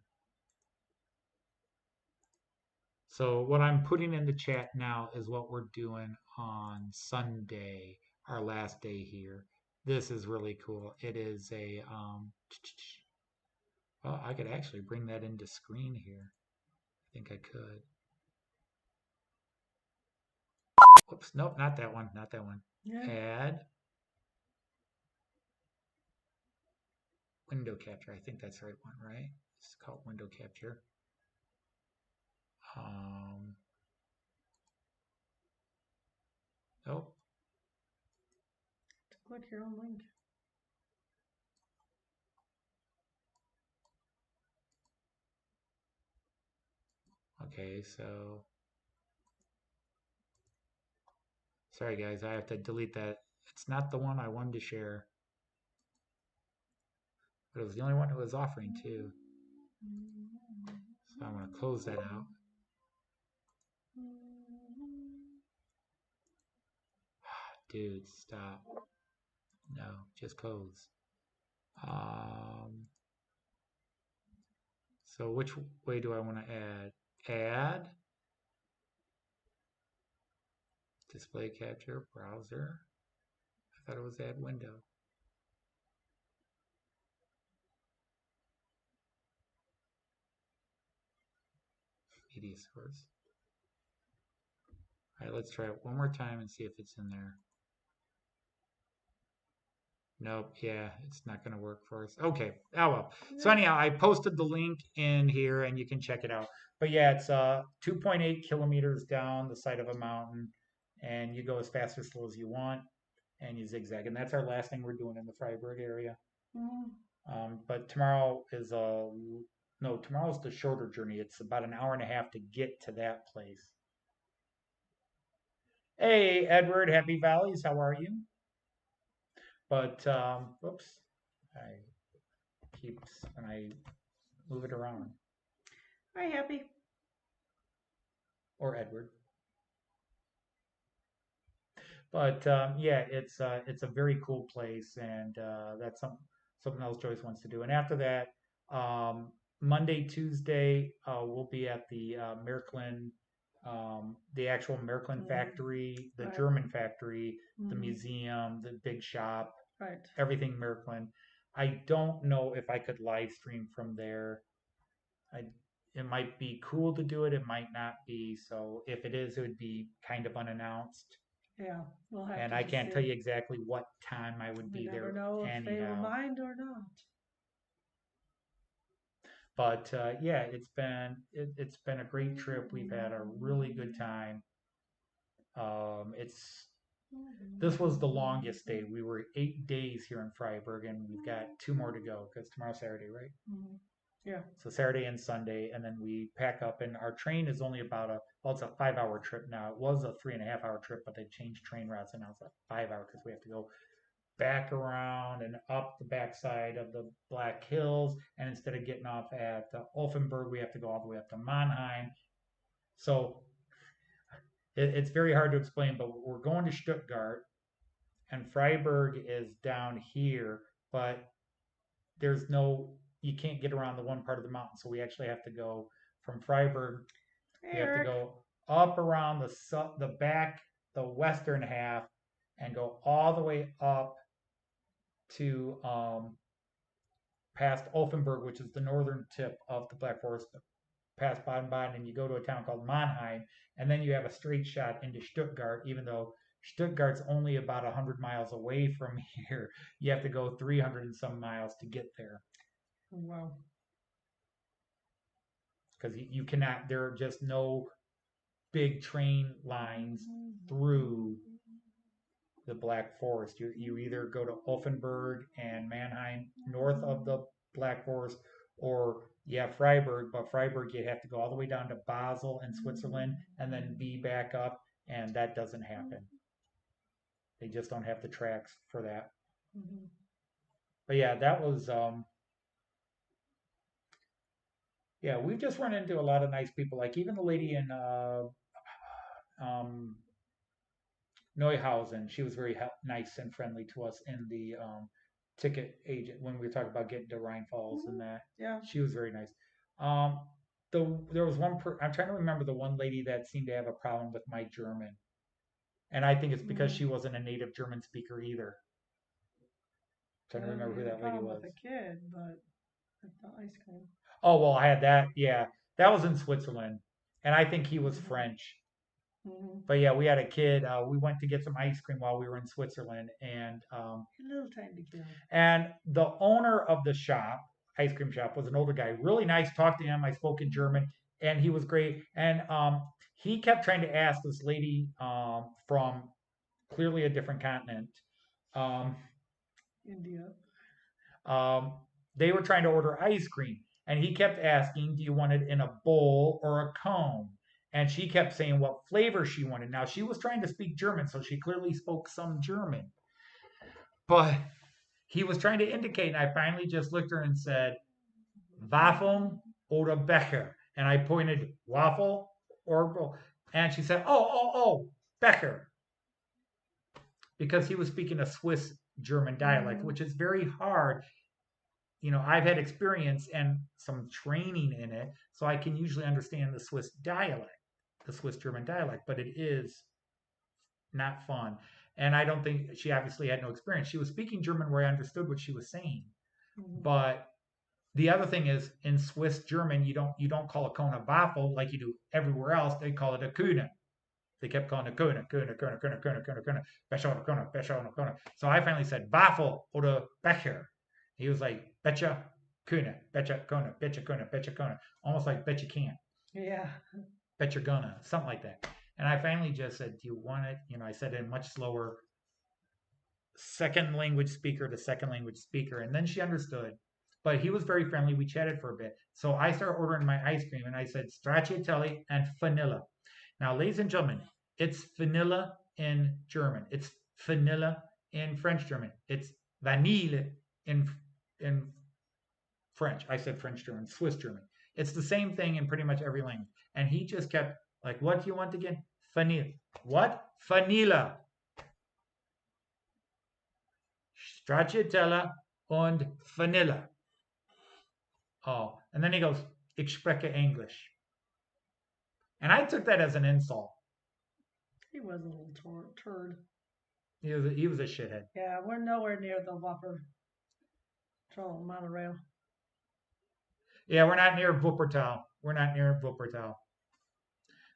So what I'm putting in the chat now is what we're doing on Sunday, our last day here. This is really cool. It is a well, I could actually bring that into screen here. I think I could. Oops, nope, not that one, not that one. Yeah. Add window capture. I think that's the right one, right? It's called window capture. Oh. Click your own link. Okay, so sorry guys, I have to delete that. It's not the one I wanted to share. But it was the only one it was offering too. So I'm going to close that out. Dude, stop. No, just close. So which way do I want to add? Add. Display capture, browser. I thought it was add window. Media source. All right, let's try it one more time and see if it's in there. Nope, yeah, it's not going to work for us. Okay, oh well. So anyhow, I posted the link in here and you can check it out. But yeah, it's 2.8 kilometers down the side of a mountain, and you go as fast or slow as you want, and you zigzag. And that's our last thing we're doing in the Freiburg area. But tomorrow is tomorrow's the shorter journey. It's about an hour and a half to get to that place. Hey, Edward, Happy Valleys, how are you? But, whoops, I keeps when I move it around. Hi, Happy. Or Edward. But yeah, it's a very cool place, and that's something else Joyce wants to do. And after that, Monday, Tuesday, we'll be at the Märklin the actual Märklin Mm. factory, the Right. German factory, the Mhm. museum, the big shop, Right. everything Märklin. I don't know if I could live stream from there. It might be cool to do it. It might not be. So if it is, it would be kind of unannounced. Yeah, we'll have And to I just can't tell see. you exactly what time I would We be never there know if they will anyhow. mind or not. But yeah, it's been a great trip. We've had a really good time. It's This was the longest day. We were 8 days here in Freiburg, and we've got 2 more to go because tomorrow's Saturday, right? Mhm. Yeah. So Saturday and Sunday, and then we pack up. And our train is only about it's a 5 hour trip now. It was a 3.5 hour trip, but they changed train routes, and now it's a 5 hour because we have to go back around and up the backside of the Black Hills. And instead of getting off at Offenburg, we have to go all the way up to Mannheim. So it's very hard to explain, but we're going to Stuttgart, and Freiburg is down here, but you can't get around the one part of the mountain. So we actually have to go from Freiburg. We have to Eric. go up around the western half, and go all the way up to past Offenburg, which is the northern tip of the Black Forest, past Baden-Baden, and you go to a town called Mannheim, and then you have a straight shot into Stuttgart, even though Stuttgart's only about 100 miles away from here. You have to go 300 and some miles to get there Wow. because you cannot, there are just no big train lines through the Black Forest. You either go to Offenburg and Mannheim north of the Black Forest, or Freiburg, but Freiburg you have to go all the way down to Basel in Switzerland and then be back up, and that doesn't happen. They just don't have the tracks for that. Mhm. But yeah, that was we've just run into a lot of nice people. Like even the lady in um, Neuhausen, she was very nice and friendly to us in the ticket agent when we were talking about getting to Rhine Falls and that. Yeah. She was very nice. Um, there was I'm trying to remember the one lady that seemed to have a problem with my German, and I think it's because she wasn't a native German speaker either. Trying to remember We who had a that lady problem was. with a kid, but with the ice cream. Oh well, I had that. Yeah, that was in Switzerland, and I think he was French. Mm-hmm. But yeah, we had a kid. We went to get some ice cream while we were in Switzerland, A little tiny kid. and the owner of the shop, ice cream shop, was an older guy. Really nice. Talked to him. I spoke in German, and he was great. And he kept trying to ask this lady from clearly a different continent. Um, India. um, they were trying to order ice cream, and he kept asking, "Do you want it in a bowl or a cone?" And she kept saying what flavor she wanted. Now she was trying to speak German, so she clearly spoke some German. But he was trying to indicate, and I finally just looked at her and said, Waffeln oder Becher? And I pointed, waffle or, and she said, oh, Becher. Because he was speaking a Swiss German dialect, which is very hard. I've had experience and some training in it, so I can usually understand the Swiss dialect, the Swiss German dialect, but it is not fun. And I don't think she obviously had no experience. She was speaking German where I understood what she was saying. But the other thing is in Swiss German, you don't call a cone a Waffel like you do everywhere else. They call it a Kuhne. They kept calling it Kuhne, Kuhne, Kuhne, Kuhne, Kuhne, Kuhne, Kuhne, Becher oder Kuhne, Becher oder Kuhne. So I finally said Waffel oder Becher. He was like Becher, Kuhne, Becher, Kuhne, Becher, Kuhne, Becher, Kuhne. Almost like bet you can't. Yeah. Bet you're gonna, something like that. And I finally just said, "Do you want it?" I said in much slower, second language speaker to second language speaker, and then she understood. But he was very friendly. We chatted for a bit. So I started ordering my ice cream, and I said stracciatelle and vanilla. Now, ladies and gentlemen, it's vanilla in German. It's vanilla in French German. It's vanille in French. I said French German, Swiss German. It's the same thing in pretty much every language. And he just kept like, "What do you want again?" Vanilla. What? Vanilla. Stracciatella und Vanilla. Oh, and then he goes, "Ich spreche English." And I took that as an insult. He was a little turd. He was a shithead. Yeah, we're nowhere near the Whopper Troll monorail. Yeah, we're not near Wuppertal. We're not near Wuppertal.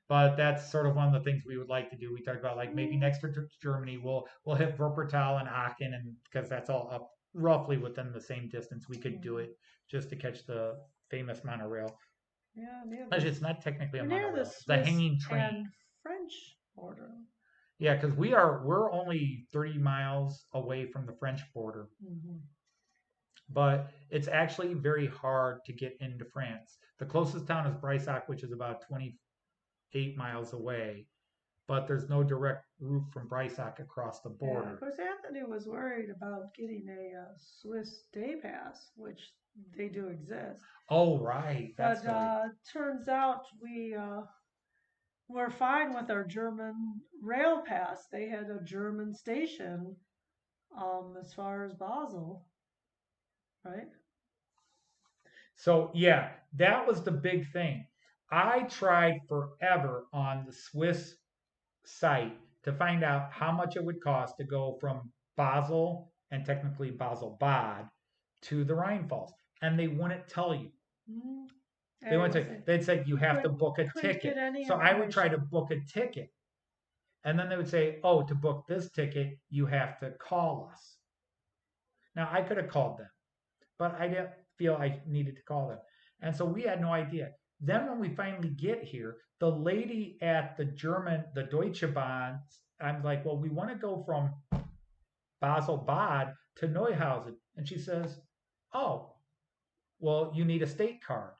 But that's sort of one of the things we would like to do. We talked about like maybe next trip to Germany, we'll hit Wuppertal and Aachen, and because that's all up roughly within the same distance, we could do it just to catch the famous monorail. Yeah, near Actually, the it's not technically a we're near the monorail; it's the Swiss hanging train. and French border. Yeah, because we're only 30 miles away from the French border, Mm-hmm. but it's actually very hard to get into France. The closest town is Breisac, which is about 28 miles away, but there's no direct route from Breisac across the Yeah, of border. course, Anthony was worried about getting a Swiss day pass, which they do exist. Oh, right, that's But right. turns out we're fine with our German rail pass. They had a German station as far as Basel, right? So yeah, that was the big thing. I tried forever on the Swiss site to find out how much it would cost to go from Basel and technically Basel Bad to the Rhine Falls, and they wouldn't tell you. Mm. They It wouldn't was say. They'd say you have to book a couldn't ticket. get any So I would try to information. book a ticket, and then they would say, "Oh, to book this ticket, you have to call us." Now I could have called them, but I didn't feel I needed to call them. And so we had no idea. Then when we finally get here, the lady at the Deutsche Bahn, I'm like, well, we want to go from Basel Bad to Neuhausen. And she says, oh, well, you need a state card.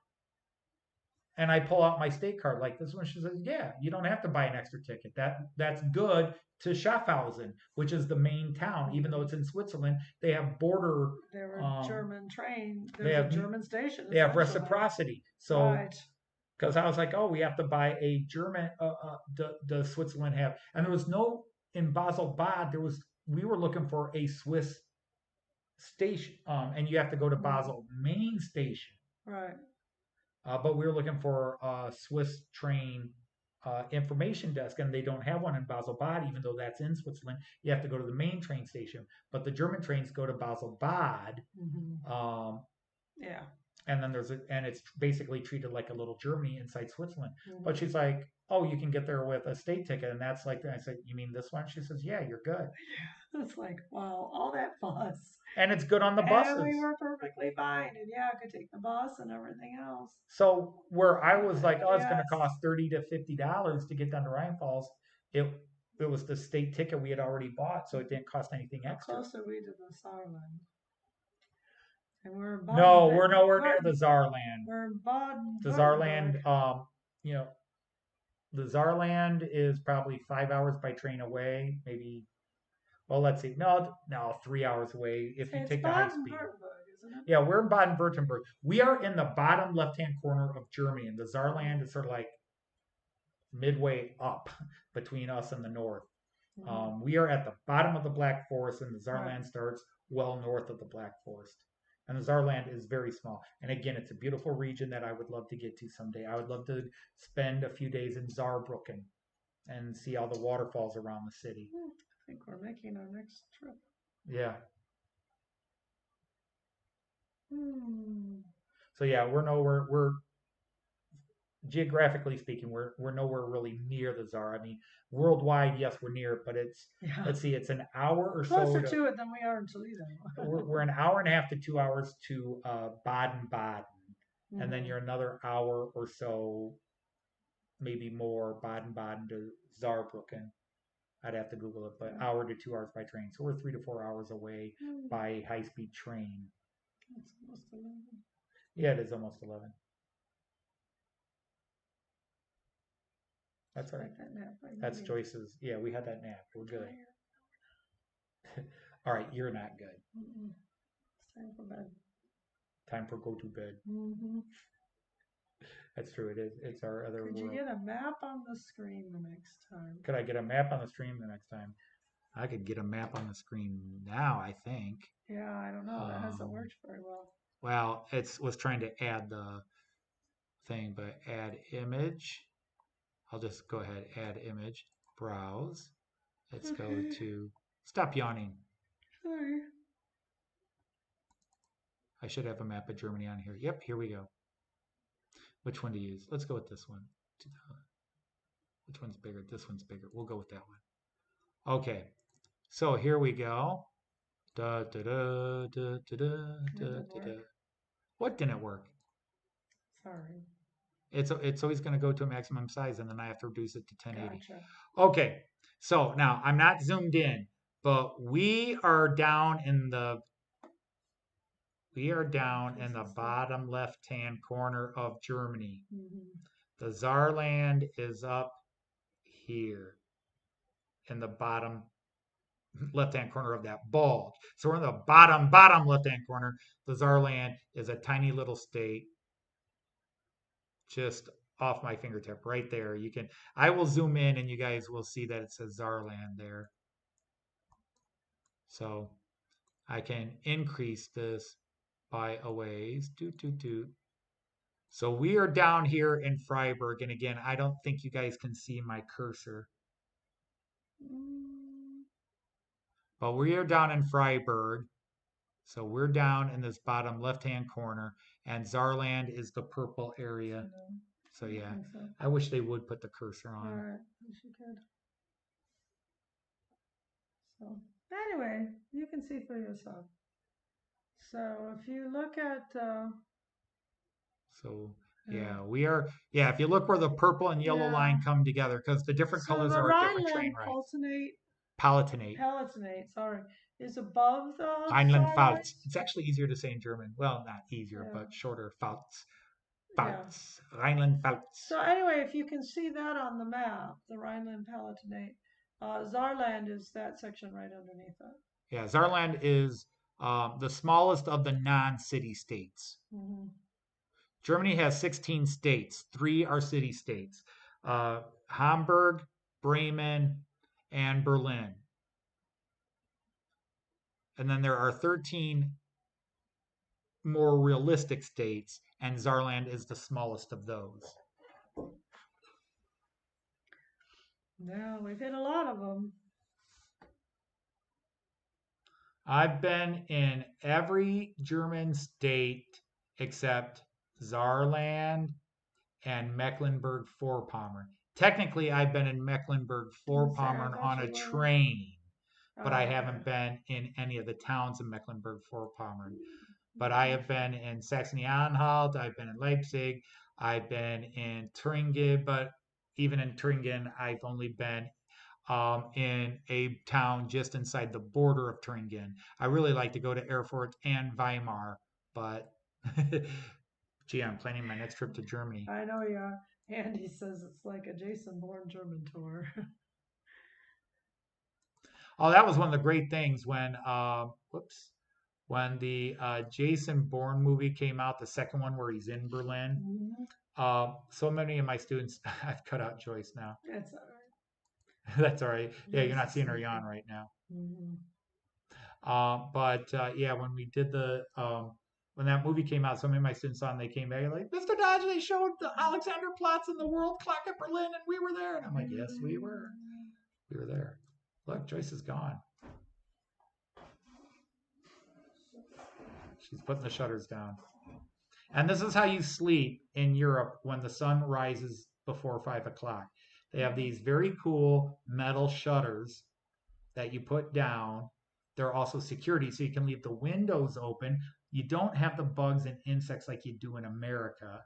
And I pull out my state card like this one. She says, yeah, you don't have to buy an extra ticket. That's good to Schaffhausen, which is the main town. Even though it's in Switzerland, they have border. There were Um, German train. they There's a have German station they have essentially. reciprocity. So Right. because I was like, oh, we have to buy a German. The Switzerland have, and there was no in Basel Bad. We were looking for a Swiss station, and you have to go to Basel main station. Right. But we were looking for a Swiss train information desk, and they don't have one in Basel Bad, even though that's in Switzerland. You have to go to the main train station, but the German trains go to Basel Bad. Mm-hmm. Yeah. And then and it's basically treated like a little Germany inside Switzerland. Mm-hmm. But she's like, oh, you can get there with a state ticket, and that's like. I said, you mean this one? She says, yeah, you're good. It's like, wow, all that fuss. And it's good on the And buses. we were perfectly fine. And yeah, I could take the bus and everything else. So where I was like, oh, it's going Yes. to cost $30 to $50 to get down to Rhine Falls, it was the state ticket we had already bought, so it didn't cost anything How extra. close are we to the Saarland? And we're in No, we're nowhere near the Saarland. We're in Baden. The Saarland, you know, the Saarland is probably 5 hours by train away, maybe. Well, let's see. No, 3 hours away if you take the high speed. Isn't it? Yeah, we're in Baden-Württemberg. We are in the bottom left-hand corner of Germany, and the Saarland is sort of like midway up between us and the north. Mm-hmm. We are at the bottom of the Black Forest, and the Saarland Right. starts well north of the Black Forest. And the Saarland is very small. And again, it's a beautiful region that I would love to get to someday. I would love to spend a few days in Saarbrücken and see all the waterfalls around the city. I think we're making our next trip. Yeah. Hmm. So yeah, we're geographically speaking, we're nowhere really near the Tsar. I mean, worldwide, yes, we're near it, but let's see, it's an hour or Closer so to it than we are in Toledo. we're an hour and a half to 2 hours to Baden-Baden, and then Mhm. you're another hour or so, maybe more, Baden-Baden to Saarbrücken. I'd have to Google it, but hour to 2 hours by train. So we're 3 to 4 hours away by high-speed train. It's almost 11. Yeah, it is almost 11. That's all right. Like that nap I That's needed. Joyce's. Yeah, we had that nap. We're good. Tired. All right, you're not good. Mm-mm. It's time for bed. Time for go to bed. Mm-hmm. That's true. It is. It's our other Could you world. get a map on the screen the next time? Could I get a map on the screen the next time? I could get a map on the screen now, I think. Yeah, I don't know. That hasn't worked very well. Well, it was trying to add the thing, but add image. I'll just go ahead, add image, browse. Let's go Okay. to, stop yawning. Sorry. I should have a map of Germany on here. Yep, here we go. Which one to use? Let's go with this one. Which one's bigger? This one's bigger. We'll go with that one. Okay, so here we go. Da da da da da da da da da. What didn't work? Sorry. It's always going to go to a maximum size, and then I have to reduce it to 1080. Gotcha. Okay, so now I'm not zoomed in, but we are down in the bottom left-hand corner of Germany. Mm-hmm. The Saarland is up here in the bottom left-hand corner of that bulge. So we're in the bottom left-hand corner. The Saarland is a tiny little state just off my fingertip right there. I will zoom in and you guys will see that it says Saarland there. So I can increase this by a ways. So we are down here in Freiburg. And again, I don't think you guys can see my cursor. But we are down in Freiburg. So we're down in this bottom left-hand corner. And Saarland is the purple area. No, So I don't yeah, think so. I wish they would put the cursor All on. right, wish you could. So anyway, you can see for yourself. So if you look at So yeah, if you look where the purple and yellow line come together, because the different so colors the are at different train Rhineland rides. Palatinate, Palatinate. sorry, is above the Rhineland-Pfalz. Saarland. It's actually easier to say in German. Well, not easier, Yeah. but shorter. Pfalz. Yeah. Pfalz. Rhineland-Pfalz. So anyway, if you can see that on the map, the Rhineland Palatinate, Saarland is that section right underneath it. Yeah, Saarland is the smallest of the non-city states. Mm-hmm. Germany has 16 states. 3 are city states. Hamburg, Bremen, and Berlin. And then there are 13 more realistic states, and Saarland is the smallest of those. Yeah, we've hit a lot of them. I've been in every German state except Saarland and Mecklenburg-Vorpommern. Technically, I've been in Mecklenburg-Vorpommern on a train, but I haven't been in any of the towns in Mecklenburg-Vorpommern. But I have been in Saxony-Anhalt, I've been in Leipzig, I've been in Thuringen, but even in Thuringen, I've only been in a town just inside the border of Thuringen. I really like to go to Erfurt and Weimar, but gee, I'm planning my next trip to Germany. I know you are. Andy says it's like a Jason Bourne German tour. Oh, that was one of the great things when when the Jason Bourne movie came out, the second one where he's in Berlin. Mm-hmm. So many of my students, I've cut out Joyce now. That's all right. That's all right. Yeah, you're not seeing her yawn right now. Mm-hmm. But yeah, when we did when that movie came out, so many of my students saw it and they came back like, Mr. Dodge, they showed the Alexanderplatz and the World Clock at Berlin, and we were there. And I'm like, yes, we were. We were there. Look, Joyce is gone. She's putting the shutters down. And this is how you sleep in Europe when the sun rises before 5 o'clock. They have these very cool metal shutters that you put down. They're also security, so you can leave the windows open. You don't have the bugs and insects like you do in America.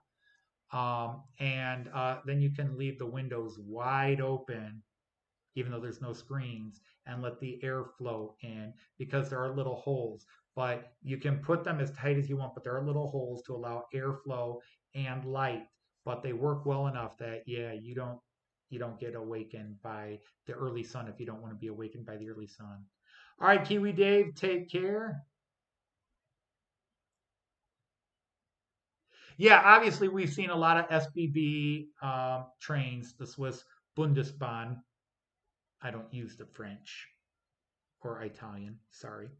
And then you can leave the windows wide open, even though there's no screens, and let the air flow in because there are little holes. But you can put them as tight as you want, but there are little holes to allow airflow and light. But they work well enough that you don't get awakened by the early sun if you don't want to be awakened by the early sun. All right, Kiwi Dave, take care. Yeah, obviously we've seen a lot of SBB trains, the Swiss Bundesbahn. I don't use the French or Italian, sorry.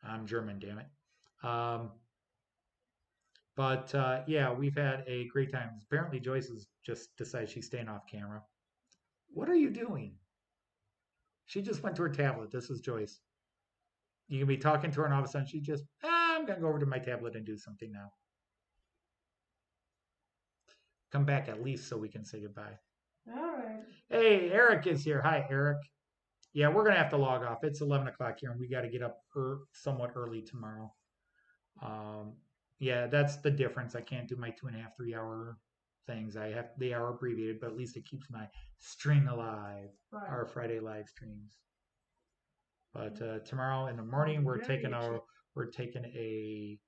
I'm German, damn it. But yeah, we've had a great time. Apparently, Joyce has just decided she's staying off camera. What are you doing? She just went to her tablet. This is Joyce. You can be talking to her, and all of a sudden she just, I'm going to go over to my tablet and do something now. Come back at least so we can say goodbye. All right. Hey, Eric is here. Hi, Eric. Yeah, we're going to have to log off. It's 11 o'clock here, and we got to get up somewhat early tomorrow. Yeah, that's the difference. I can't do my 2.5, 3 hour things. They are abbreviated, but at least it keeps my string alive. Right. Our Friday live streams. But tomorrow in the morning, we're taking a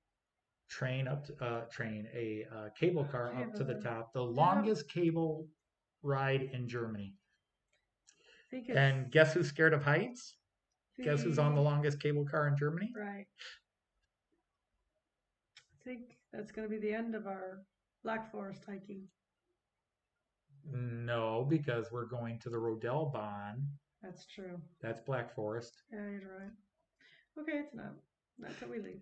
train up to, a cable car up to the top, the longest cable ride in Germany. And guess who's scared of heights? Guess who's on the longest cable car in Germany? Right. I think that's going to be the end of our Black Forest hiking. No, because we're going to the Rodelbahn. That's true. That's Black Forest. Yeah, you're right. Okay, it's not. Not till we leave.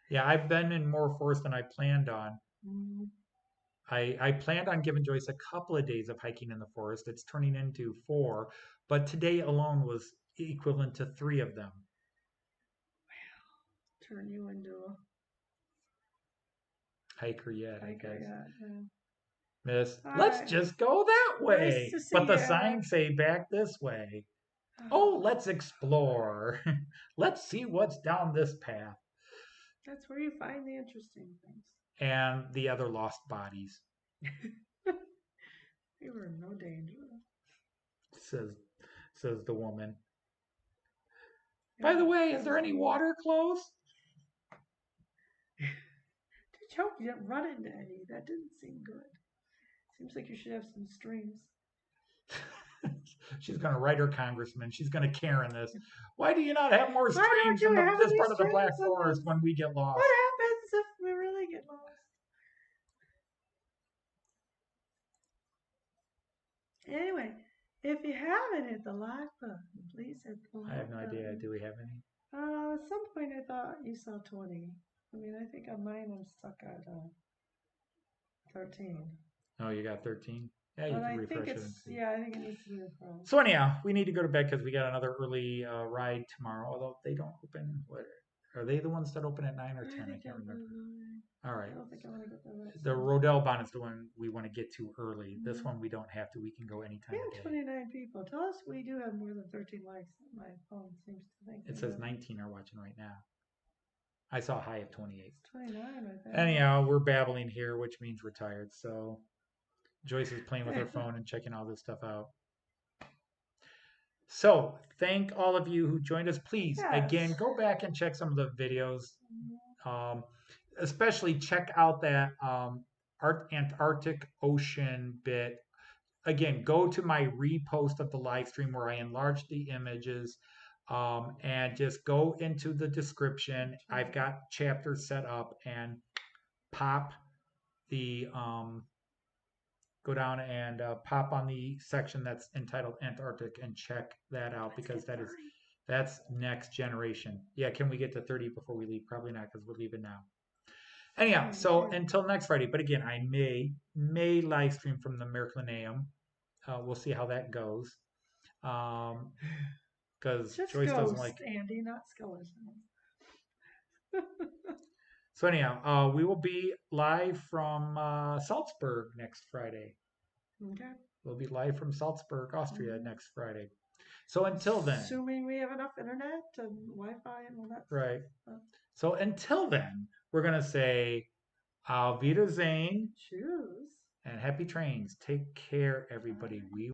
Yeah, I've been in more forest than I planned on. Mm-hmm. I planned on giving Joyce a couple of days of hiking in the forest. It's turning into 4, but today alone was equivalent to 3 of them. Wow. Turn you into a hiker yet, I guess. Yeah. Miss, let's just go that way. Nice to see but the you. signs say back this way. Oh, let's explore. Let's see what's down this path. That's where you find the interesting things. And the other lost bodies. They were in no danger. Says the woman. Yeah. By the way, is there any water close? Did you didn't run into any? That didn't seem good. Seems like you should have some streams. She's going to write her congressman. She's going to Karen this. Why do you not have more streams in this part of the Black Forest when we get lost? What happens if we really get lost? Anyway, if you haven't hit the like button, please hit the like button. I have no idea. Do we have any? At some point I thought you saw 20. I mean, I think on mine I'm stuck at 13. Oh, you got 13? Yeah, you can refresh it. Yeah, I think it needs to be refreshed. So anyhow, we need to go to bed because we got another early ride tomorrow. Although they don't open. What are they the ones that open at 9 or 10? I can't remember. All right. I don't think I want to get there. The Rodelbahn is the one we want to get to early. Mm-hmm. This one we don't have to. We can go anytime. We have 29 people. Tell us we do have more than 13 likes. My phone seems to think. It says 19 are watching right now. I saw a high of 28. It's 29 right there. Anyhow, we're babbling here, which means we're tired. So Joyce is playing with her phone and checking all this stuff out. So thank all of you who joined us. Please, again, go back and check some of the videos. Especially check out that Antarctic Ocean bit. Again, go to my repost of the live stream where I enlarged the images. And just go into the description. I've got chapters set up and pop the go down and pop on the section that's entitled Antarctic and check that out because that's next generation. Yeah, can we get to 30 before we leave? Probably not because we're leaving now. Anyhow, so until next Friday. But again, I may live stream from the Miraculeum. We'll see how that goes. Because Joyce doesn't like Andy, not skeleton. So anyhow, we will be live from Salzburg next Friday. Okay. We'll be live from Salzburg, Austria next Friday. So until then, assuming we have enough internet and Wi-Fi and all that. Right. So until then, we're gonna say Auf Wiedersehen. Cheers. And happy trains. Take care, everybody. We